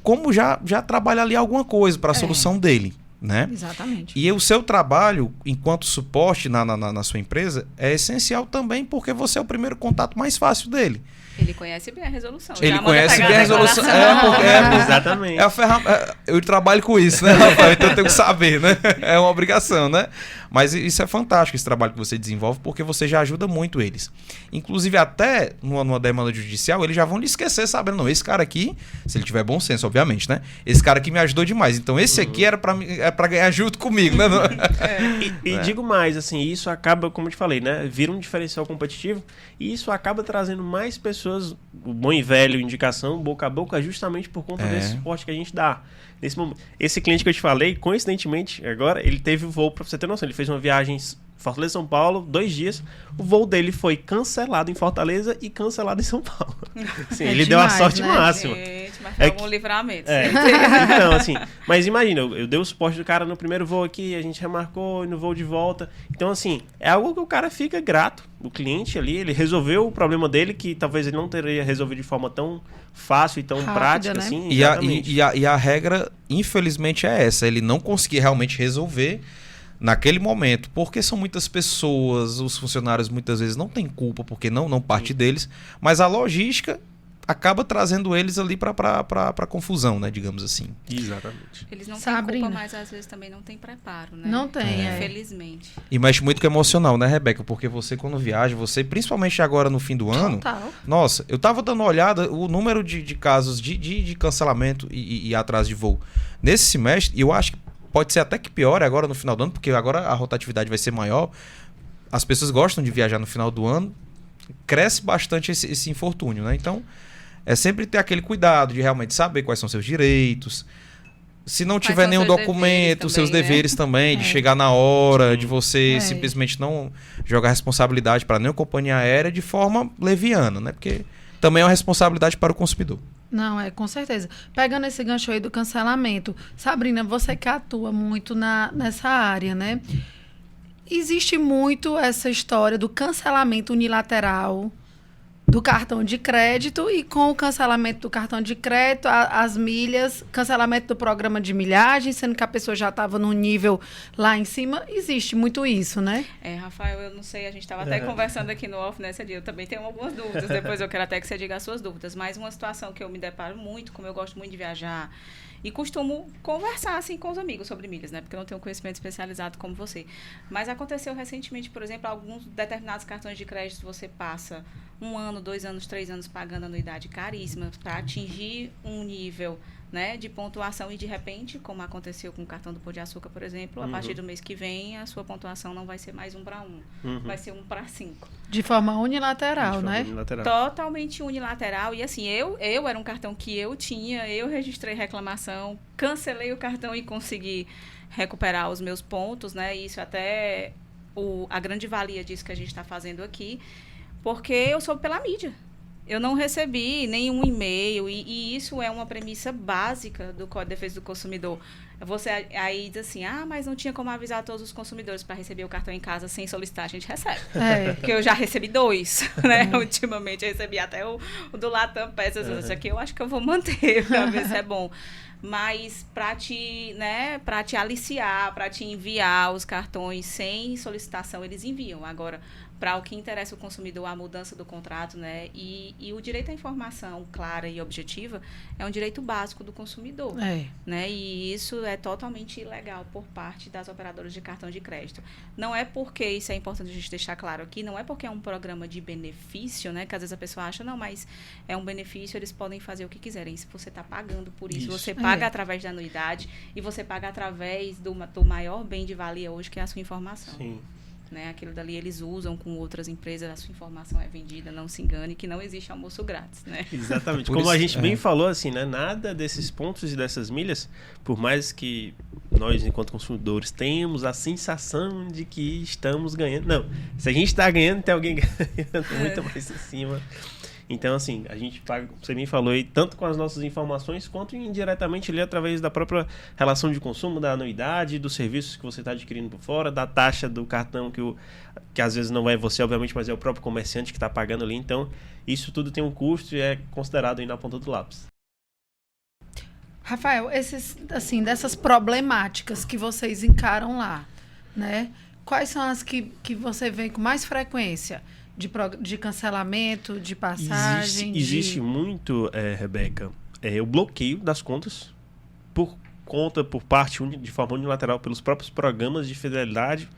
como já trabalhar ali alguma coisa para a solução dele, né? Exatamente. E o seu trabalho, enquanto suporte na sua empresa, é essencial também porque você é o primeiro contato mais fácil dele. Ele conhece bem a resolução. Ele conhece bem a resolução. Exatamente. É a ferramenta. Eu trabalho com isso, né, Rafael? Então eu tenho que saber, né? É uma obrigação, né? Mas isso é fantástico, esse trabalho que você desenvolve, porque você já ajuda muito eles. Inclusive, até numa demanda judicial, eles já vão lhe esquecer, sabendo, não, esse cara aqui, se ele tiver bom senso, obviamente, né? Esse cara aqui me ajudou demais. Então, esse aqui era pra ganhar junto comigo, né? E digo mais, assim, isso acaba, como eu te falei, né? Vira um diferencial competitivo e isso acaba trazendo mais pessoas, o bom e velho indicação, boca a boca, justamente por conta desse suporte que a gente dá. Nesse momento. Esse cliente que eu te falei, coincidentemente, agora, ele teve o voo, pra você ter noção, ele fez uma viagem Fortaleza-São Paulo, 2 dias, o voo dele foi cancelado em Fortaleza e cancelado em São Paulo. Assim, ele deu a sorte máxima. Gente, mas foi algum livramento. Então, assim, mas imagina, eu dei o suporte do cara no primeiro voo aqui, a gente remarcou no voo de volta. Então, assim, é algo que o cara fica grato, o cliente ali, ele resolveu o problema dele, que talvez ele não teria resolvido de forma tão fácil e tão rápida, prática, né? assim. E a regra, infelizmente, é essa. Ele não conseguia realmente resolver naquele momento, porque são muitas pessoas, os funcionários muitas vezes não têm culpa, porque não parte deles, mas a logística acaba trazendo eles ali para confusão, né, digamos assim. Exatamente. Eles não têm culpa, mas às vezes também não tem preparo, né? Não tem, infelizmente. E mexe muito com o emocional, né, Rebeca? Porque você, quando viaja, você, principalmente agora no fim do ano, nossa, eu tava dando uma olhada, o número de casos de cancelamento e atraso de voo nesse semestre, e eu acho que pode ser até que piore agora no final do ano, porque agora a rotatividade vai ser maior. As pessoas gostam de viajar no final do ano. Cresce bastante esse infortúnio, né? Então, é sempre ter aquele cuidado de realmente saber quais são seus direitos. Se não tiver nenhum documento, seus deveres também, de chegar na hora, de você simplesmente não jogar responsabilidade para nenhuma companhia aérea de forma leviana, né? Porque também é uma responsabilidade para o consumidor. Não, com certeza. Pegando esse gancho aí do cancelamento, Sabrina, você que atua muito nessa área, né? Existe muito essa história do cancelamento unilateral do cartão de crédito e com o cancelamento do cartão de crédito, as milhas, cancelamento do programa de milhagem, sendo que a pessoa já estava num nível lá em cima, existe muito isso, né? Rafael, eu não sei, a gente estava até conversando aqui no off nesse dia, eu também tenho algumas dúvidas, depois eu quero até que você diga as suas dúvidas, mas uma situação que eu me deparo muito, como eu gosto muito de viajar, e costumo conversar, assim, com os amigos sobre milhas, né? Porque eu não tenho conhecimento especializado como você. Mas aconteceu recentemente, por exemplo, alguns determinados cartões de crédito você passa 1 ano, 2 anos, 3 anos pagando anuidade caríssima para atingir um nível, né, de pontuação e, de repente, como aconteceu com o cartão do Pão de Açúcar, por exemplo, a partir do mês que vem, a sua pontuação não vai ser mais 1/1, vai ser 1/5. De forma unilateral, né? Totalmente unilateral. E assim, eu era um cartão que eu tinha, eu registrei reclamação, cancelei o cartão e consegui recuperar os meus pontos, né? E isso até a grande valia disso que a gente está fazendo aqui, porque eu soube pela mídia. Eu não recebi nenhum e-mail, e isso é uma premissa básica do Código de Defesa do Consumidor. Você aí diz assim, mas não tinha como avisar todos os consumidores para receber o cartão em casa sem solicitar. A gente recebe. Porque eu já recebi 2, né? Ultimamente eu recebi até o do Latam Peças. Isso aqui eu acho que eu vou manter para ver se é bom. Mas para te aliciar, para te enviar os cartões sem solicitação, eles enviam. Agora, para o que interessa o consumidor, a mudança do contrato, né? E o direito à informação clara e objetiva é um direito básico do consumidor, né? E isso é totalmente ilegal por parte das operadoras de cartão de crédito. Não é porque, isso é importante a gente deixar claro aqui, não é porque é um programa de benefício, né? Que às vezes a pessoa acha, não, mas é um benefício, eles podem fazer o que quiserem. Se você está pagando por isso, você paga através da anuidade e você paga através do maior bem de valia hoje, que é a sua informação. Sim. Né? Aquilo dali eles usam com outras empresas, a sua informação é vendida, não se engane, que não existe almoço grátis, né? Exatamente. Como a gente bem falou, assim, né? Nada desses pontos e dessas milhas, por mais que nós, enquanto consumidores, tenhamos a sensação de que estamos ganhando. Não, se a gente está ganhando, tem alguém ganhando muito mais em cima. Então, assim, a gente paga, você me falou aí, tanto com as nossas informações, quanto indiretamente ali através da própria relação de consumo, da anuidade, dos serviços que você está adquirindo por fora, da taxa do cartão que às vezes não é você, obviamente, mas é o próprio comerciante que está pagando ali. Então, isso tudo tem um custo e é considerado aí na ponta do lápis. Rafael, dessas problemáticas que vocês encaram lá, né? Quais são as que você vê com mais frequência? De cancelamento, de passagem? Existe muito, Rebeca, o bloqueio das contas por parte de forma unilateral pelos próprios programas de fidelidade,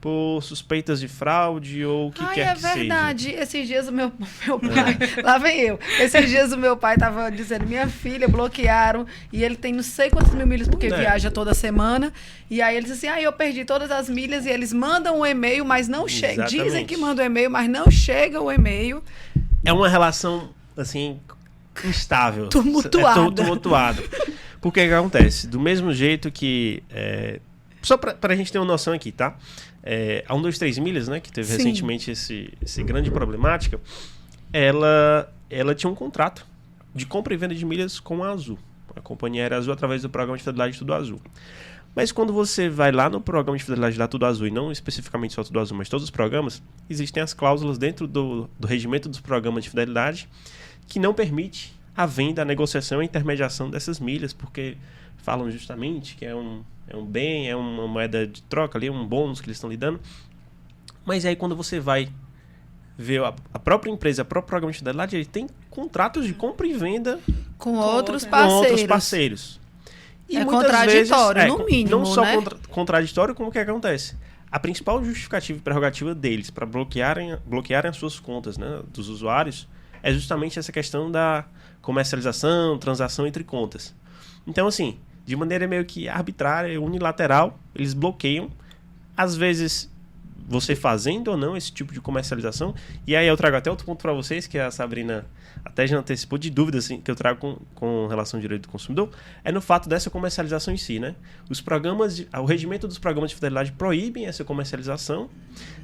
por suspeitas de fraude ou o que quer que seja. É verdade. Esses dias o meu pai... Lá vem eu. Esses dias o meu pai estava dizendo, minha filha, bloquearam, e ele tem não sei quantas mil milhas, porque viaja toda semana. E aí ele disse assim, eu perdi todas as milhas, e eles mandam um e-mail, mas não chega. Dizem que mandam um e-mail, mas não chega o e-mail. É uma relação, assim, instável. Tumultuada. Porque o que acontece? Do mesmo jeito que... Só para a gente ter uma noção aqui, tá? A 123 Milhas, né, que teve recentemente esse grande problemática, ela tinha um contrato de compra e venda de milhas com a Azul, a companhia aérea Azul, através do programa de fidelidade Tudo Azul. Mas quando você vai lá no programa de fidelidade da Tudo Azul, e não especificamente só Tudo Azul, mas todos os programas, existem as cláusulas dentro do regimento dos programas de fidelidade que não permite a venda, a negociação e a intermediação dessas milhas, porque falam justamente que é um bem, é uma moeda de troca ali, um bônus que eles estão lhe dando. Mas aí quando você vai ver a própria empresa, o próprio programa de fidelidade, ele tem contratos de compra e venda com outros parceiros. E contraditório, vezes, no mínimo, não só né? Contraditório, como que acontece? A principal justificativa e prerrogativa deles para bloquearem as suas contas, né, dos usuários, é justamente essa questão da comercialização, transação entre contas. Então, assim, de maneira meio que arbitrária, unilateral, eles bloqueiam, às vezes você fazendo ou não esse tipo de comercialização. E aí eu trago até outro ponto para vocês, que a Sabrina até já antecipou, de dúvidas assim, que eu trago com relação ao direito do consumidor, é no fato dessa comercialização em si, né? O regimento dos programas de fidelidade proíbem essa comercialização,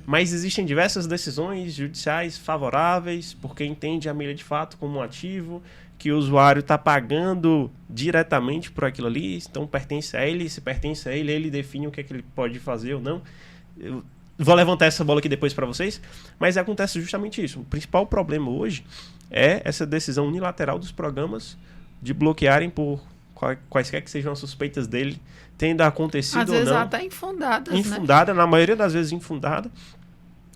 mas existem diversas decisões judiciais favoráveis, porque entende a milha de fato como um ativo, que o usuário está pagando diretamente por aquilo ali, então pertence a ele, se pertence a ele, ele define o que é que ele pode fazer ou não. Eu vou levantar essa bola aqui depois para vocês, mas acontece justamente isso. O principal problema hoje é essa decisão unilateral dos programas de bloquearem por quaisquer que sejam as suspeitas dele, tendo acontecido ou não. Às vezes até infundadas, infundada, né? Na maioria das vezes infundada.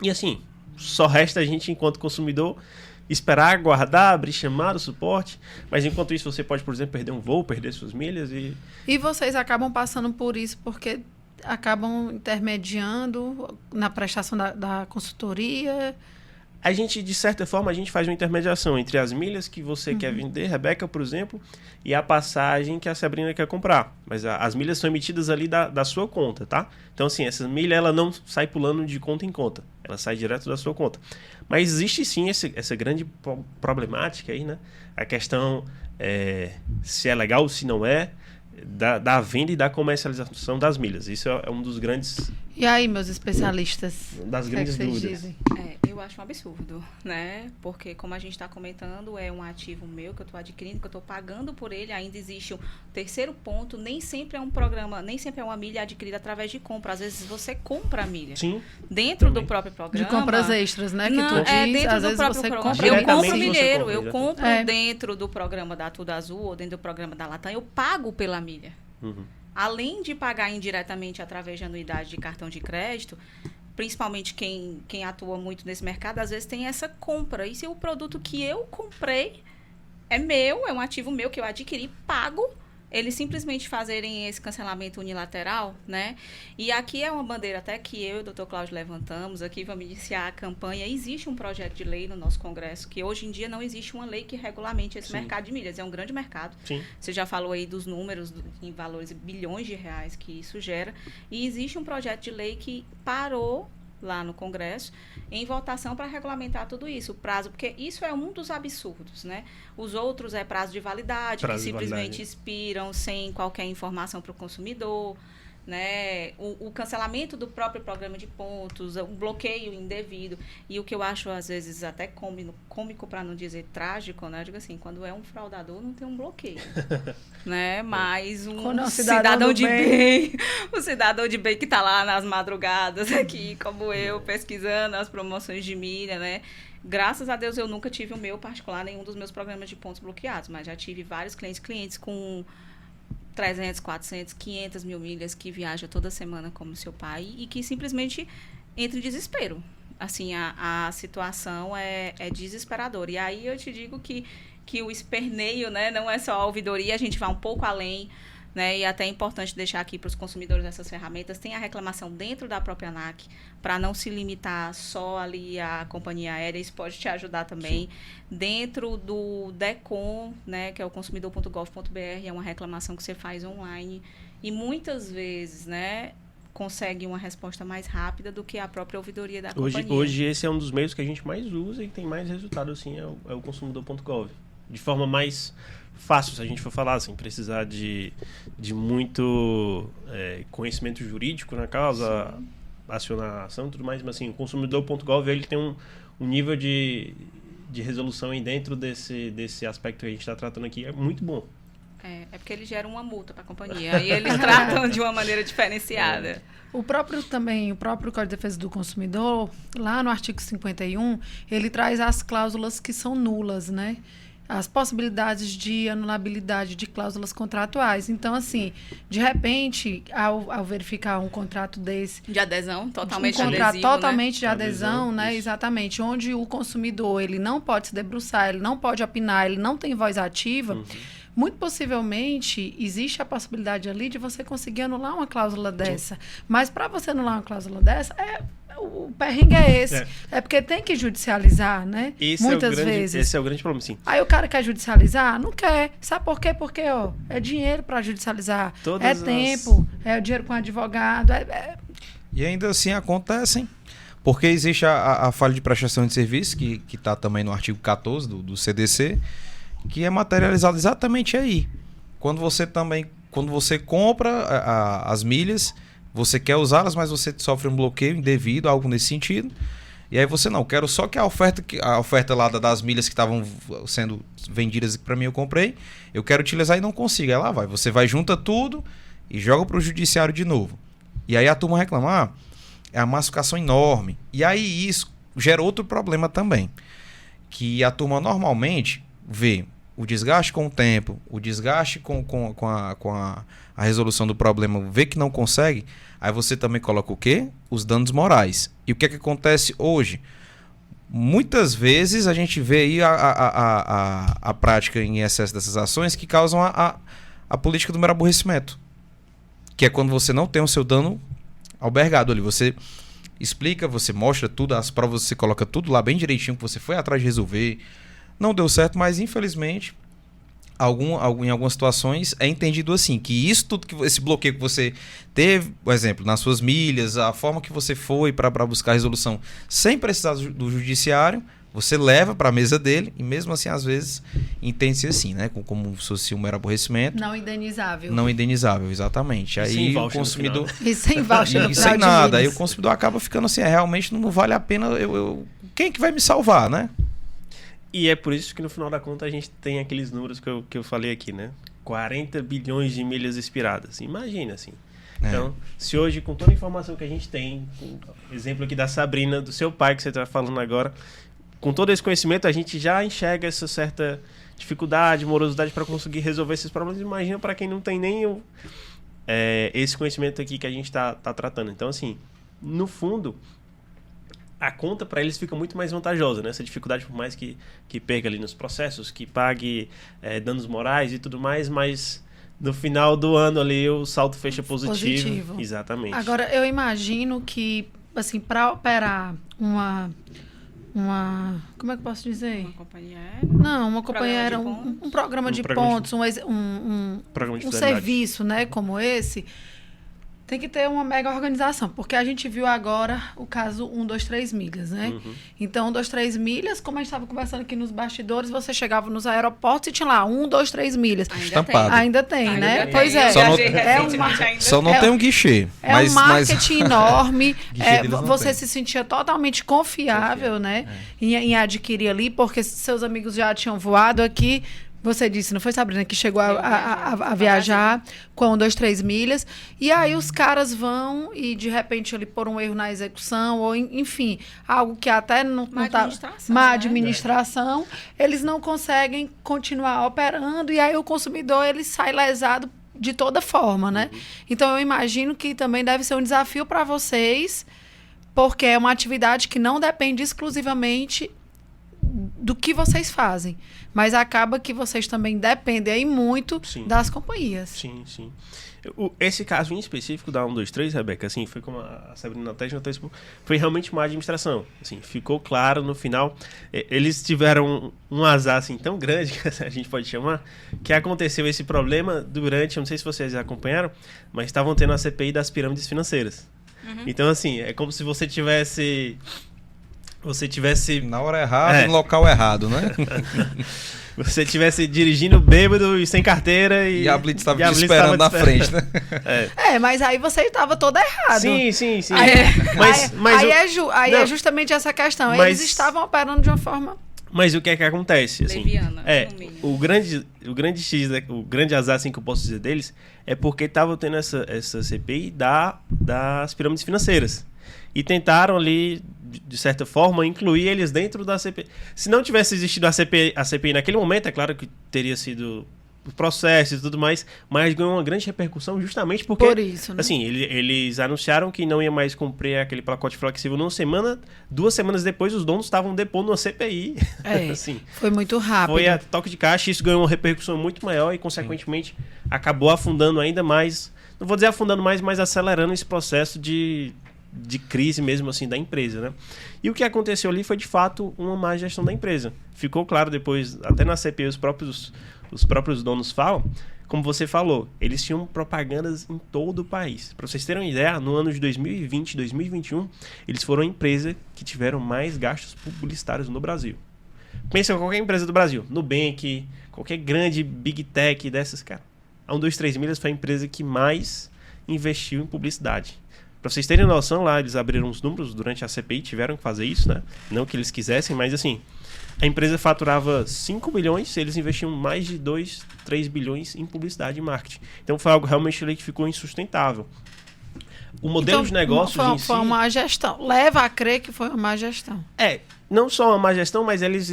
E assim, só resta a gente, enquanto consumidor, esperar, aguardar, abrir chamada, suporte, mas enquanto isso você pode, por exemplo, perder um voo, perder suas milhas E vocês acabam passando por isso porque acabam intermediando na prestação da consultoria? A gente, de certa forma, a gente faz uma intermediação entre as milhas que você quer vender, Rebeca, por exemplo, e a passagem que a Sabrina quer comprar. Mas as milhas são emitidas ali da sua conta, tá? Então, assim, essa milha ela não sai pulando de conta em conta. Ela sai direto da sua conta. Mas existe, sim, essa grande problemática aí, né? A questão se é legal ou se não é, da venda e da comercialização das milhas. Isso é um dos grandes... E aí, meus especialistas? Das grandes dúvidas. Dizem? Eu acho um absurdo, né? Porque, como a gente está comentando, é um ativo meu que eu estou adquirindo, que eu estou pagando por ele. Ainda existe um terceiro ponto. Nem sempre é um programa, nem sempre é uma milha adquirida através de compra. Às vezes você compra a milha. Sim. Dentro do próprio programa. De compras extras, né? Que tu diz, dentro às do vezes próprio você programa. compra. Eu compro você milheiro, compra, eu compro dentro do programa da Tudo Azul ou dentro do programa da Latam, eu pago pela milha. Uhum. Além de pagar indiretamente através de anuidade de cartão de crédito, principalmente quem atua muito nesse mercado, às vezes tem essa compra. E se o produto que eu comprei é meu, é um ativo meu que eu adquiri, pago, eles simplesmente fazerem esse cancelamento unilateral, né? E aqui é uma bandeira até que eu e o Dr. Cláudio levantamos, aqui vamos iniciar a campanha. Existe um projeto de lei no nosso Congresso, que hoje em dia não existe uma lei que regulamente esse mercado de milhas. É um grande mercado. Sim. Você já falou aí dos números, em valores bilhões de reais que isso gera. E existe um projeto de lei que parou lá no Congresso, em votação para regulamentar tudo isso, o prazo, porque isso é um dos absurdos, né? Os outros é prazo de validade, que simplesmente expiram sem qualquer informação para o consumidor, né? O cancelamento do próprio programa de pontos, o bloqueio indevido, e o que eu acho às vezes até cômico para não dizer trágico, né? Eu digo assim, quando é um fraudador não tem um bloqueio, né? Mas um cidadão de bem, um cidadão de bem que está lá nas madrugadas aqui, como eu, pesquisando as promoções de milha, né? Graças a Deus eu nunca tive o meu particular, nenhum dos meus programas de pontos bloqueados, mas já tive vários clientes com 300, 400, 500 mil milhas que viaja toda semana como seu pai e que simplesmente entra em desespero. Assim, a situação é desesperadora. E aí eu te digo que o esperneio, né, não é só a ouvidoria, a gente vai um pouco além, né, e até é importante deixar aqui para os consumidores essas ferramentas. Tem a reclamação dentro da própria ANAC, para não se limitar só ali à companhia aérea, isso pode te ajudar também. Sim. Dentro do DECOM, né, que é o consumidor.gov.br, é uma reclamação que você faz online e muitas vezes, né, consegue uma resposta mais rápida do que a própria ouvidoria da companhia. Hoje esse é um dos meios que a gente mais usa e tem mais resultado, assim, é o consumidor.gov. De forma mais fácil, se a gente for falar, sem precisar de muito conhecimento jurídico na causa, sim, acionar a ação e tudo mais, mas assim, o consumidor.gov ele tem um nível de resolução aí dentro desse aspecto que a gente está tratando aqui, é muito bom. É porque ele gera uma multa para a companhia e eles tratam de uma maneira diferenciada. O próprio Código de Defesa do Consumidor, lá no artigo 51, ele traz as cláusulas que são nulas, né? As possibilidades de anulabilidade de cláusulas contratuais. Então, assim, de repente, ao verificar um contrato desse... De adesão, totalmente adesivo, totalmente de adesão, né? Isso. Exatamente. Onde o consumidor, ele não pode se debruçar, ele não pode opinar, ele não tem voz ativa. Muito possivelmente, existe a possibilidade ali de você conseguir anular uma cláusula dessa. Mas, para você anular uma cláusula dessa, o perrengue é esse. É porque tem que judicializar, né? Muitas vezes. Esse é o grande problema, sim. Aí o cara quer judicializar? Não quer. Sabe por quê? Porque, é dinheiro para judicializar. Tempo, é dinheiro com advogado. E ainda assim acontecem. Porque existe a falha de prestação de serviço, que está também no artigo 14 do CDC, que é materializado exatamente aí. Quando você compra as milhas, você quer usá-las, mas você sofre um bloqueio indevido, algo nesse sentido. E aí você não, quero só que a oferta lá das milhas que estavam sendo vendidas para mim eu comprei, eu quero utilizar e não consigo. Aí lá vai, você vai, junta tudo e joga para o judiciário de novo. E aí a turma reclama, é uma massificação enorme. E aí isso gera outro problema também, que a turma normalmente vê o desgaste com o tempo, o desgaste com a resolução do problema, vê que não consegue, aí você também coloca o quê? Os danos morais. E o que é que acontece hoje? Muitas vezes a gente vê aí a prática em excesso dessas ações que causam a política do mero aborrecimento, que é quando você não tem o seu dano albergado ali. Você explica, você mostra tudo, as provas você coloca tudo lá bem direitinho, que você foi atrás de resolver. Não deu certo, mas infelizmente em algumas situações é entendido assim, que isso tudo, esse bloqueio que você teve, por exemplo, nas suas milhas, a forma que você foi para buscar a resolução sem precisar do judiciário, você leva para a mesa dele e mesmo assim às vezes entende-se assim, né, como se fosse um mero aborrecimento. Não indenizável. Não indenizável, exatamente. Aí o consumidor e sem voucher, e sem nada, aí o consumidor acaba ficando assim, realmente não vale a pena, quem que vai me salvar, né? E é por isso que no final da conta a gente tem aqueles números que eu falei aqui, né? 40 bilhões de milhas expiradas. Imagina, assim. Então, se hoje, com toda a informação que a gente tem, exemplo aqui da Sabrina, do seu pai que você está falando agora, com todo esse conhecimento, a gente já enxerga essa certa dificuldade, morosidade para conseguir resolver esses problemas. Imagina para quem não tem nem esse conhecimento aqui que a gente está tratando. Então, assim, no fundo, a conta para eles fica muito mais vantajosa, né? Essa dificuldade, por mais que perca ali nos processos, que pague danos morais e tudo mais, mas no final do ano ali o saldo fecha positivo. Exatamente. Agora, eu imagino que, assim, para operar uma... Como é que eu posso dizer? Uma companhia aérea? Não, uma companhia aérea, um programa de pontos, um serviço, né, como esse... Tem que ter uma mega organização, porque a gente viu agora o caso 123 milhas, né? Então, 123 milhas, como a gente estava conversando aqui nos bastidores, você chegava nos aeroportos e tinha lá 123 milhas. Estampado. Ainda tem, né? Pois é. Só não tem um guichê. É um marketing enorme. Você se sentia totalmente confiável, né? Em adquirir ali, porque seus amigos já tinham voado aqui. Você disse, não foi, Sabrina, que chegou a viajar com 123 milhas. E aí os caras vão e, de repente, ali por um erro na execução, ou, enfim, algo que até não está... Má administração, eles não conseguem continuar operando. E aí o consumidor, ele sai lesado de toda forma, né? Então, eu imagino que também deve ser um desafio para vocês, porque é uma atividade que não depende exclusivamente do que vocês fazem, mas acaba que vocês também dependem aí muito das companhias. Sim. Esse caso em específico da 123, Rebeca, assim, foi como a Sabrina até já antecipou, foi realmente má administração. Assim, ficou claro no final. Eles tiveram um azar assim, tão grande, que a gente pode chamar, que aconteceu esse problema durante, eu não sei se vocês acompanharam, mas estavam tendo a CPI das pirâmides financeiras. Então, assim, é como se você tivesse na hora errada, no local errado, né? Você estivesse dirigindo bêbado e sem carteira e a Blitz estava te esperando na frente, né? Mas aí você estava todo errado. Sim. Aí é justamente essa questão. Eles estavam operando de uma forma... Mas o que é que acontece? Assim, leviana, o grande azar, assim, que eu posso dizer deles, é porque estavam tendo essa CPI das pirâmides financeiras. E tentaram ali, de certa forma, incluir eles dentro da CPI. Se não tivesse existido a CPI naquele momento, é claro que teria sido o processo e tudo mais, mas ganhou uma grande repercussão justamente porque... Por isso, né? Assim, eles anunciaram que não ia mais cumprir aquele pacote flexível numa semana. 2 semanas depois, os donos estavam depondo uma CPI. Assim, foi muito rápido. Foi a toque de caixa, isso ganhou uma repercussão muito maior e, consequentemente, acabou afundando ainda mais... Não vou dizer afundando mais, mas acelerando esse processo de crise mesmo assim da empresa, né? E o que aconteceu ali foi de fato uma má gestão da empresa. Ficou claro depois, até na CPI os próprios donos falam, como você falou, eles tinham propagandas em todo o país. Para vocês terem uma ideia, no ano de 2020, 2021, eles foram a empresa que tiveram mais gastos publicitários no Brasil. Pensa em qualquer empresa do Brasil, Nubank, qualquer grande Big Tech dessas, cara. A 123 milhas foi a empresa que mais investiu em publicidade. Para vocês terem noção, lá eles abriram os números durante a CPI, tiveram que fazer isso, né? Não que eles quisessem, mas assim, a empresa faturava 5 bilhões, eles investiam mais de 2, 3 bilhões em publicidade e marketing. Então foi algo realmente ali que ficou insustentável. O modelo de negócios em si... Foi uma má gestão. Leva a crer que foi uma má gestão. Não só uma má gestão, mas eles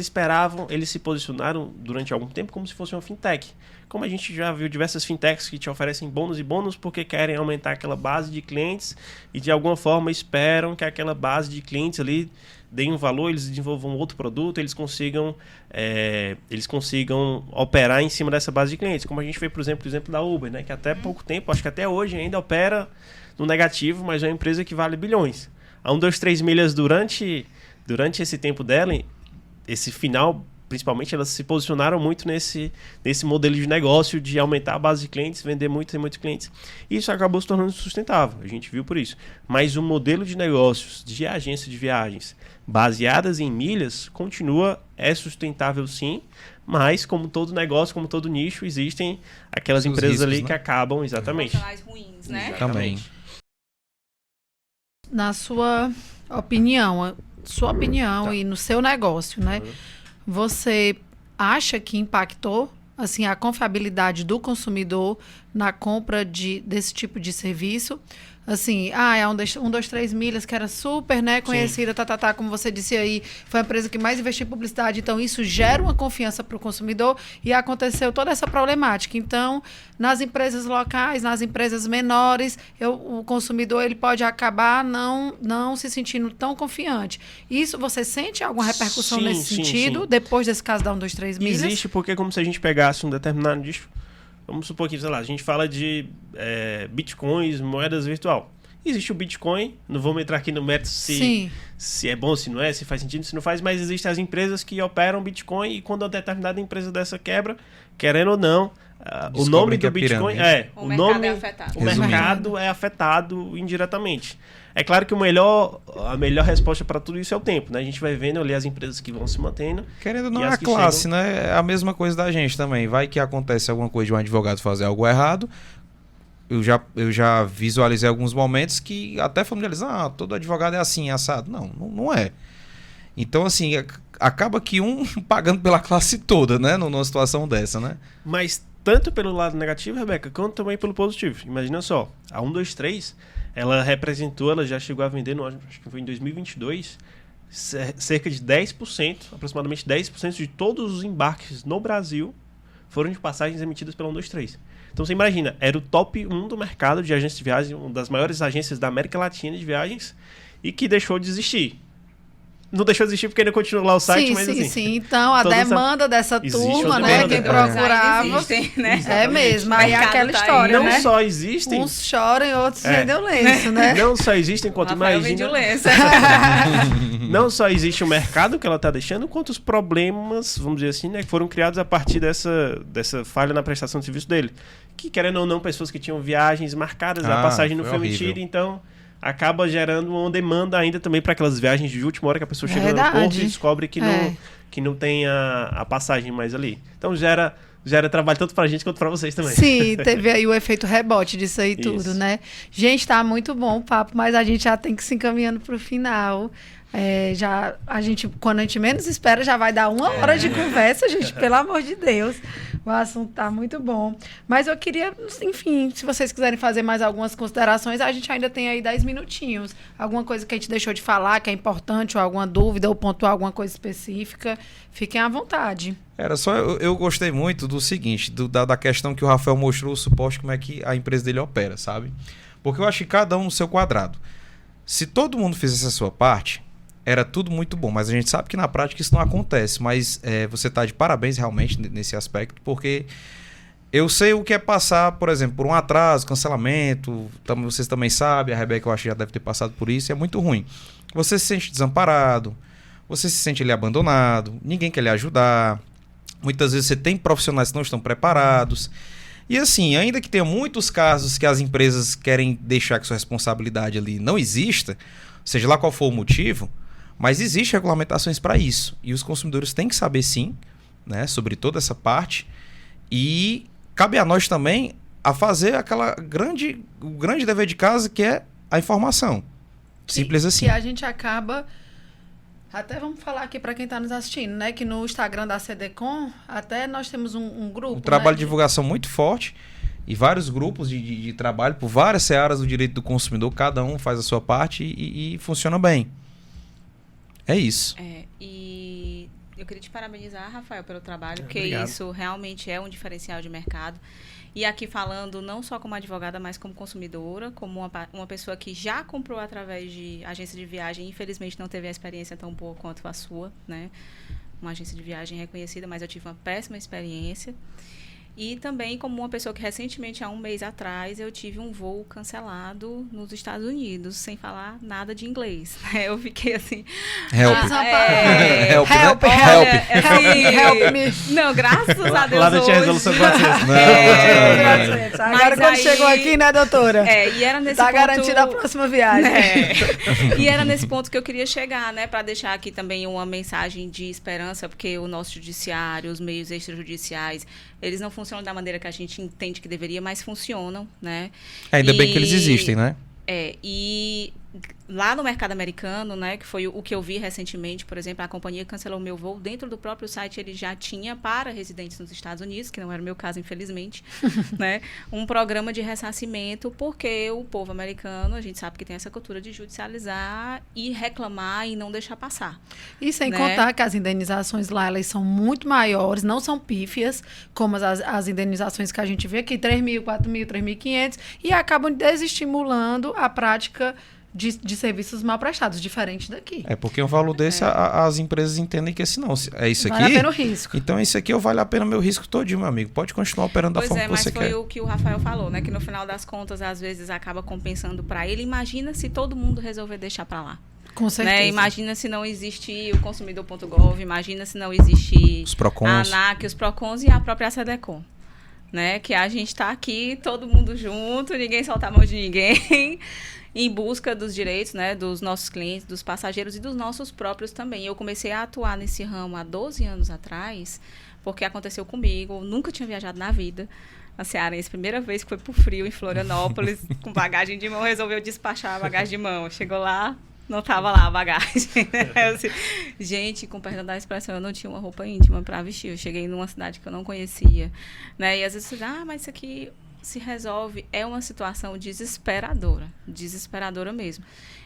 se posicionaram durante algum tempo como se fosse uma fintech. Como a gente já viu diversas fintechs que te oferecem bônus e bônus porque querem aumentar aquela base de clientes e de alguma forma esperam que aquela base de clientes ali deem um valor, eles desenvolvam outro produto, eles consigam operar em cima dessa base de clientes. Como a gente vê, por exemplo, o exemplo da Uber, né? Que até pouco tempo, acho que até hoje ainda opera no negativo, mas é uma empresa que vale bilhões. A 123 milhas durante esse tempo dela, esse final, principalmente, elas se posicionaram muito nesse modelo de negócio de aumentar a base de clientes, vender muito e muitos clientes. E isso acabou se tornando sustentável, a gente viu por isso. Mas o modelo de negócios de agência de viagens baseadas em milhas é sustentável sim, mas como todo negócio, como todo nicho, existem aquelas empresas riscos, ali, né? Que acabam, exatamente. Ruins, né? Exatamente. Na sua opinião e no seu negócio, né? Você acha que impactou assim, a confiabilidade do consumidor na compra desse tipo de serviço? assim, é a 123 Milhas, que era super, né, conhecida, como você disse aí, foi a empresa que mais investiu em publicidade, então isso gera uma confiança para o consumidor e aconteceu toda essa problemática. Então, nas empresas locais, nas empresas menores, o consumidor ele pode acabar não se sentindo tão confiante. Isso, você sente alguma repercussão nesse sentido, depois desse caso da 123 Milhas? Existe, porque é como se a gente pegasse um determinado nicho. Vamos supor que, sei lá, a gente fala de bitcoins, moedas virtual. Existe o Bitcoin, não vamos entrar aqui no mérito se é bom, se não é, se faz sentido, se não faz, mas existem as empresas que operam Bitcoin e quando uma determinada empresa dessa quebra, querendo ou não, o nome do Bitcoin o mercado é afetado. O mercado é afetado indiretamente. É claro que a melhor resposta para tudo isso é o tempo, né? A gente vai vendo ali as empresas que vão se mantendo. Querendo ou não, é a classe, né? É a mesma coisa da gente também. Vai que acontece alguma coisa de um advogado fazer algo errado. Eu já visualizei alguns momentos que até familiarizam, todo advogado é assim, assado. Não é. Então, assim, acaba que pagando pela classe toda, né? Numa situação dessa, né? Mas tanto pelo lado negativo, Rebeca, quanto também pelo positivo. Imagina só, a 123, ela já chegou a vender, acho que foi em 2022, cerca de 10%, aproximadamente 10% de todos os embarques no Brasil foram de passagens emitidas pela 123. Então você imagina, era o top 1 do mercado de agências de viagem, uma das maiores agências da América Latina de viagens, e que deixou de existir. Não deixou de existir porque ainda continua lá o site, mas assim... Sim. Então, a demanda dessa turma, né? Quem procurava... Existem, né? É mesmo, aí é aquela história, não né? Não só existem... Uns choram e outros vendem o lenço, né? Não só existem, quanto imagina... Não só existe o mercado que ela está deixando, quanto os problemas, vamos dizer assim, né? Que foram criados a partir dessa falha na prestação de serviço dele. Que, querendo ou não, pessoas que tinham viagens marcadas, a passagem não foi emitida, então... acaba gerando uma demanda ainda também para aquelas viagens de última hora que a pessoa chega no aeroporto e descobre que não tem a passagem mais ali. Então gera trabalho tanto pra gente quanto pra vocês também. Sim, teve aí o efeito rebote disso aí tudo, né? Gente, tá muito bom o papo, mas a gente já tem que se encaminhando pro final. Quando a gente menos espera, já vai dar 1 hora de conversa, gente, pelo amor de Deus. O assunto tá muito bom. Mas eu queria, enfim, se vocês quiserem fazer mais algumas considerações, a gente ainda tem aí 10 minutinhos. Alguma coisa que a gente deixou de falar, que é importante, ou alguma dúvida, ou pontuar alguma coisa específica, fiquem à vontade. Eu gostei muito do seguinte, da questão que o Rafael mostrou, o suporte, como é que a empresa dele opera, sabe? Porque eu acho que cada um no seu quadrado. Se todo mundo fizesse a sua parte, era tudo muito bom, mas a gente sabe que na prática isso não acontece, mas você está de parabéns realmente nesse aspecto, porque eu sei o que é passar, por exemplo, por um atraso, cancelamento, vocês também sabem, a Rebeca eu acho que já deve ter passado por isso, e é muito ruim. Você se sente desamparado, você se sente ali abandonado, ninguém quer lhe ajudar, muitas vezes você tem profissionais que não estão preparados, e assim, ainda que tenha muitos casos que as empresas querem deixar que sua responsabilidade ali não exista, seja lá qual for o motivo, mas existem regulamentações para isso. E os consumidores têm que saber sim, né, sobre toda essa parte. E cabe a nós também a fazer o grande dever de casa, que é a informação. Simples assim. E a gente acaba... Até vamos falar aqui para quem está nos assistindo, né? Que no Instagram da CDCom, até nós temos um grupo... Um trabalho de divulgação muito forte. E vários grupos de trabalho por várias searas do direito do consumidor. Cada um faz a sua parte e funciona bem. É isso. E eu queria te parabenizar, Rafael, pelo trabalho, porque Obrigado. Isso realmente é um diferencial de mercado. E aqui falando não só como advogada, mas como consumidora, como uma pessoa que já comprou através de agência de viagem, infelizmente não teve a experiência tão boa quanto a sua, né? Uma agência de viagem reconhecida, mas eu tive uma péssima experiência. E também como uma pessoa que recentemente, há 1 mês atrás, eu tive um voo cancelado nos Estados Unidos, sem falar nada de inglês. Eu fiquei assim... Help. Help me. Não, graças a Deus lá não tinha resolução 400. Agora quando chegou aqui, né, doutora? E era nesse tá ponto... garantida a próxima viagem. E era nesse ponto que eu queria chegar, né, para deixar aqui também uma mensagem de esperança, porque o nosso judiciário, os meios extrajudiciais, eles não funcionam da maneira que a gente entende que deveria, mas funcionam, né? Ainda bem que eles existem, né? E lá no mercado americano, né, que foi o que eu vi recentemente, por exemplo, a companhia cancelou meu voo, dentro do próprio site ele já tinha para residentes nos Estados Unidos, que não era o meu caso, infelizmente, né, um programa de ressarcimento, porque o povo americano, a gente sabe que tem essa cultura de judicializar e reclamar e não deixar passar. E sem né? contar que as indenizações lá, elas são muito maiores, não são pífias, como as indenizações que a gente vê aqui, 3.000, 4.000, 3.500, e acabam desestimulando a prática de serviços mal prestados, diferente daqui. Porque um valor desse, as empresas entendem que assim, não, é isso aqui. Vale a pena o risco. Então, isso aqui vale a pena o meu risco todinho, meu amigo. Pode continuar operando da forma que você quer. Mas foi o que o Rafael falou, né? Que no final das contas, às vezes, acaba compensando para ele. Imagina se todo mundo resolver deixar para lá. Com certeza. Né? Imagina se não existe o consumidor.gov, imagina se não existe os Procons. A ANAC, os Procons e a própria SEDECOM. Né? Que a gente está aqui, todo mundo junto, ninguém solta a mão de ninguém, em busca dos direitos, né, dos nossos clientes, dos passageiros e dos nossos próprios também. Eu comecei a atuar nesse ramo há 12 anos atrás, porque aconteceu comigo, nunca tinha viajado na vida. A cearense, primeira vez que foi pro frio em Florianópolis, com bagagem de mão, resolveu despachar a bagagem de mão. Chegou lá, não estava lá a bagagem. Assim, gente, com perdão da expressão, eu não tinha uma roupa íntima para vestir. Eu cheguei numa cidade que eu não conhecia. Né? E às vezes você diz, mas isso aqui se resolve. É uma situação desesperadora. Desesperadora mesmo.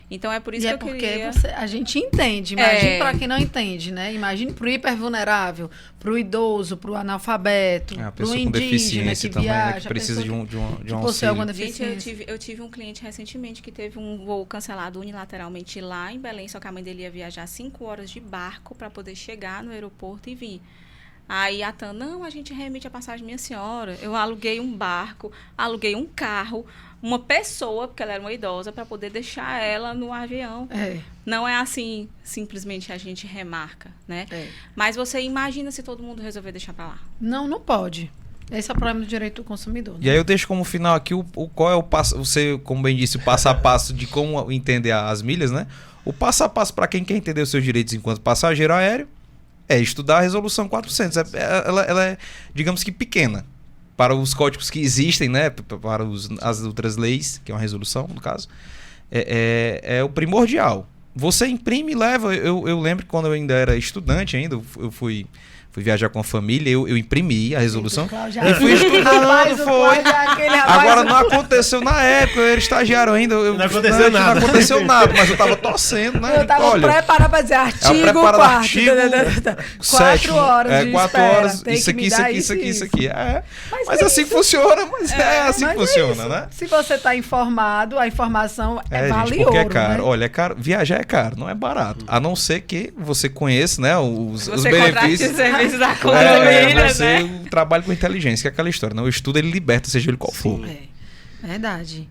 Então, é por isso que eu queria... A gente entende. Imagine para quem não entende, né? Imagine para o hipervulnerável, para o idoso, para o analfabeto, para o indígena que também, viaja. Né, que precisa de um auxílio. Alguma deficiência. Gente, eu tive um cliente recentemente que teve um voo cancelado unilateralmente lá em Belém, só que a mãe dele ia viajar 5 horas de barco para poder chegar no aeroporto e vir. Aí a TAM, não, a gente remite a passagem, minha senhora. Eu aluguei um barco, aluguei um carro, uma pessoa, porque ela era uma idosa, para poder deixar ela no avião. Não é assim, simplesmente a gente remarca, né? Mas você imagina se todo mundo resolver deixar para lá. Não pode. Esse é o problema do direito do consumidor. Né? E aí eu deixo como final aqui qual é o passo, você, como bem disse, o passo a passo de como entender as milhas, né? O passo a passo para quem quer entender os seus direitos enquanto passageiro aéreo é estudar a resolução 400. Ela é, digamos que, pequena para os códigos que existem, né? Para as outras leis, que é uma resolução, no caso. É o primordial. Você imprime e leva. Eu lembro que quando eu ainda era estudante, eu fui viajar com a família, eu imprimi a resolução e fui estudando, foi. Agora não aconteceu na época, eu era estagiário ainda. Não aconteceu nada. Não aconteceu nada, mas eu tava torcendo, né? Eu tava preparado pra dizer artigo 4 horas de 4 horas, isso aqui. Mas assim funciona, assim funciona, né? Se você tá informado, a informação vale gente, porque ouro, é caro. né? Olha, é caro. Viajar é caro, não é barato. A não ser que você conheça, né, os benefícios. Da família, você né? trabalha com inteligência, que é aquela história. Não, o estudo ele liberta, seja ele qual for. Verdade.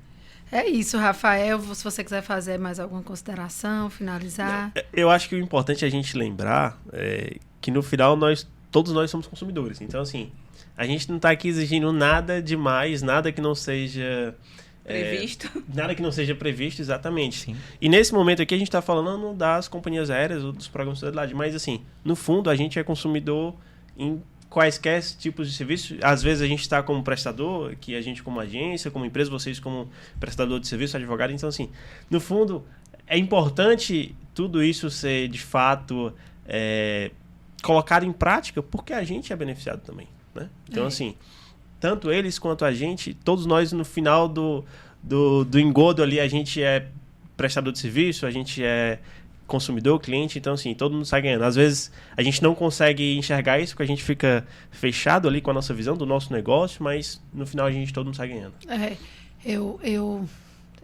É isso, Rafael. Se você quiser fazer mais alguma consideração, finalizar. Eu acho que o importante é a gente lembrar que no final todos nós somos consumidores. Então, assim, a gente não está aqui exigindo nada demais, nada que não seja... previsto. Nada que não seja previsto, exatamente. Sim. E nesse momento aqui a gente está falando das companhias aéreas ou dos programas de sociedade, mas assim, no fundo a gente é consumidor em quaisquer tipos de serviços. Às vezes a gente está como prestador, que a gente como agência, como empresa, vocês como prestador de serviço, advogado. Então assim, no fundo é importante tudo isso ser de fato colocado em prática, porque a gente é beneficiado também, né? Então assim, tanto eles quanto a gente, todos nós no final do engodo ali, a gente é prestador de serviço, a gente é consumidor, cliente, então assim, todo mundo sai ganhando. Às vezes a gente não consegue enxergar isso, porque a gente fica fechado ali com a nossa visão do nosso negócio, mas no final todo mundo sai ganhando.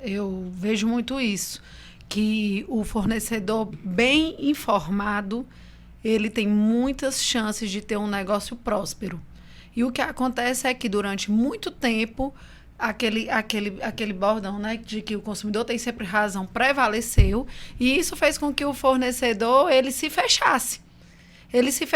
Eu vejo muito isso, que o fornecedor bem informado, ele tem muitas chances de ter um negócio próspero. E o que acontece é que durante muito tempo aquele bordão, né, de que o consumidor tem sempre razão prevaleceu, e isso fez com que o fornecedor ele se fechasse. Ele se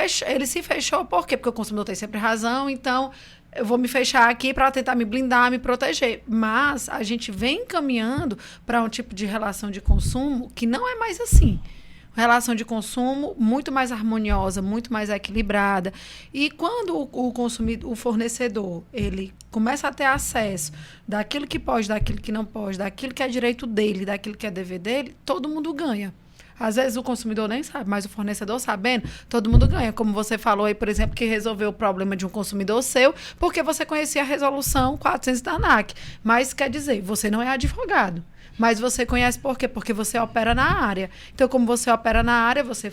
fechou por quê? Porque o consumidor tem sempre razão, então eu vou me fechar aqui para tentar me blindar, me proteger. Mas a gente vem caminhando para um tipo de relação de consumo que não é mais assim. relação de consumo muito mais harmoniosa, muito mais equilibrada. E quando o consumidor, o fornecedor, ele começa a ter acesso daquilo que pode, daquilo que não pode, daquilo que é direito dele, daquilo que é dever dele, todo mundo ganha. Às vezes o consumidor nem sabe, mas o fornecedor sabendo, todo mundo ganha. Como você falou aí, por exemplo, que resolveu o problema de um consumidor seu, porque você conhecia a resolução 400 da ANAC. Mas, quer dizer, você não é advogado. Mas você conhece por quê? Porque você opera na área. Então, como você opera na área, você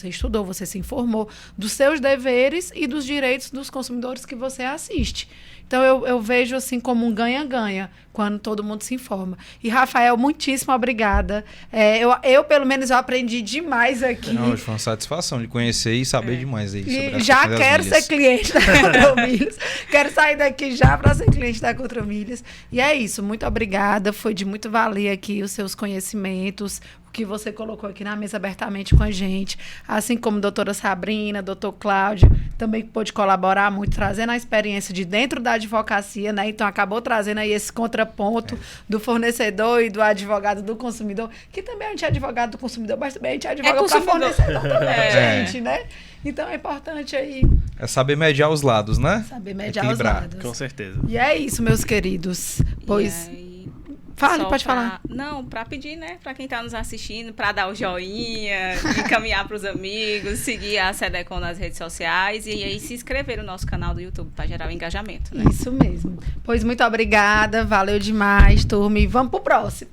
estudou, você se informou dos seus deveres e dos direitos dos consumidores que você assiste. Então, eu vejo assim como um ganha-ganha quando todo mundo se informa. E, Rafael, muitíssimo obrigada. Eu pelo menos, eu aprendi demais aqui. Não, foi uma satisfação de conhecer e saber demais aí sobre e já quero ser cliente da Contromilhas. Quero sair daqui já para ser cliente da Contromilhas. E é isso. Muito obrigada. Foi de muito valer aqui os seus conhecimentos, o que você colocou aqui na mesa abertamente com a gente. Assim como a doutora Sabrina, doutor Cláudio, também pôde colaborar muito, trazendo a experiência de dentro da advocacia, né? Então, acabou trazendo aí esse contraponto do fornecedor e do advogado do consumidor, que também a gente é advogado do consumidor, mas também a gente é advogado para fornecedor também, gente, né? Então, é importante aí... É saber mediar os lados, né? Saber mediar os lados. Com certeza. E é isso, meus queridos. Pois... Fale, pode falar. Não, para pedir, né, para quem está nos assistindo, para dar o joinha, encaminhar para os amigos, seguir a SEDECON nas redes sociais e aí se inscrever no nosso canal do YouTube para gerar o engajamento. Né? Isso mesmo. Pois muito obrigada, valeu demais, turma, e vamos pro próximo.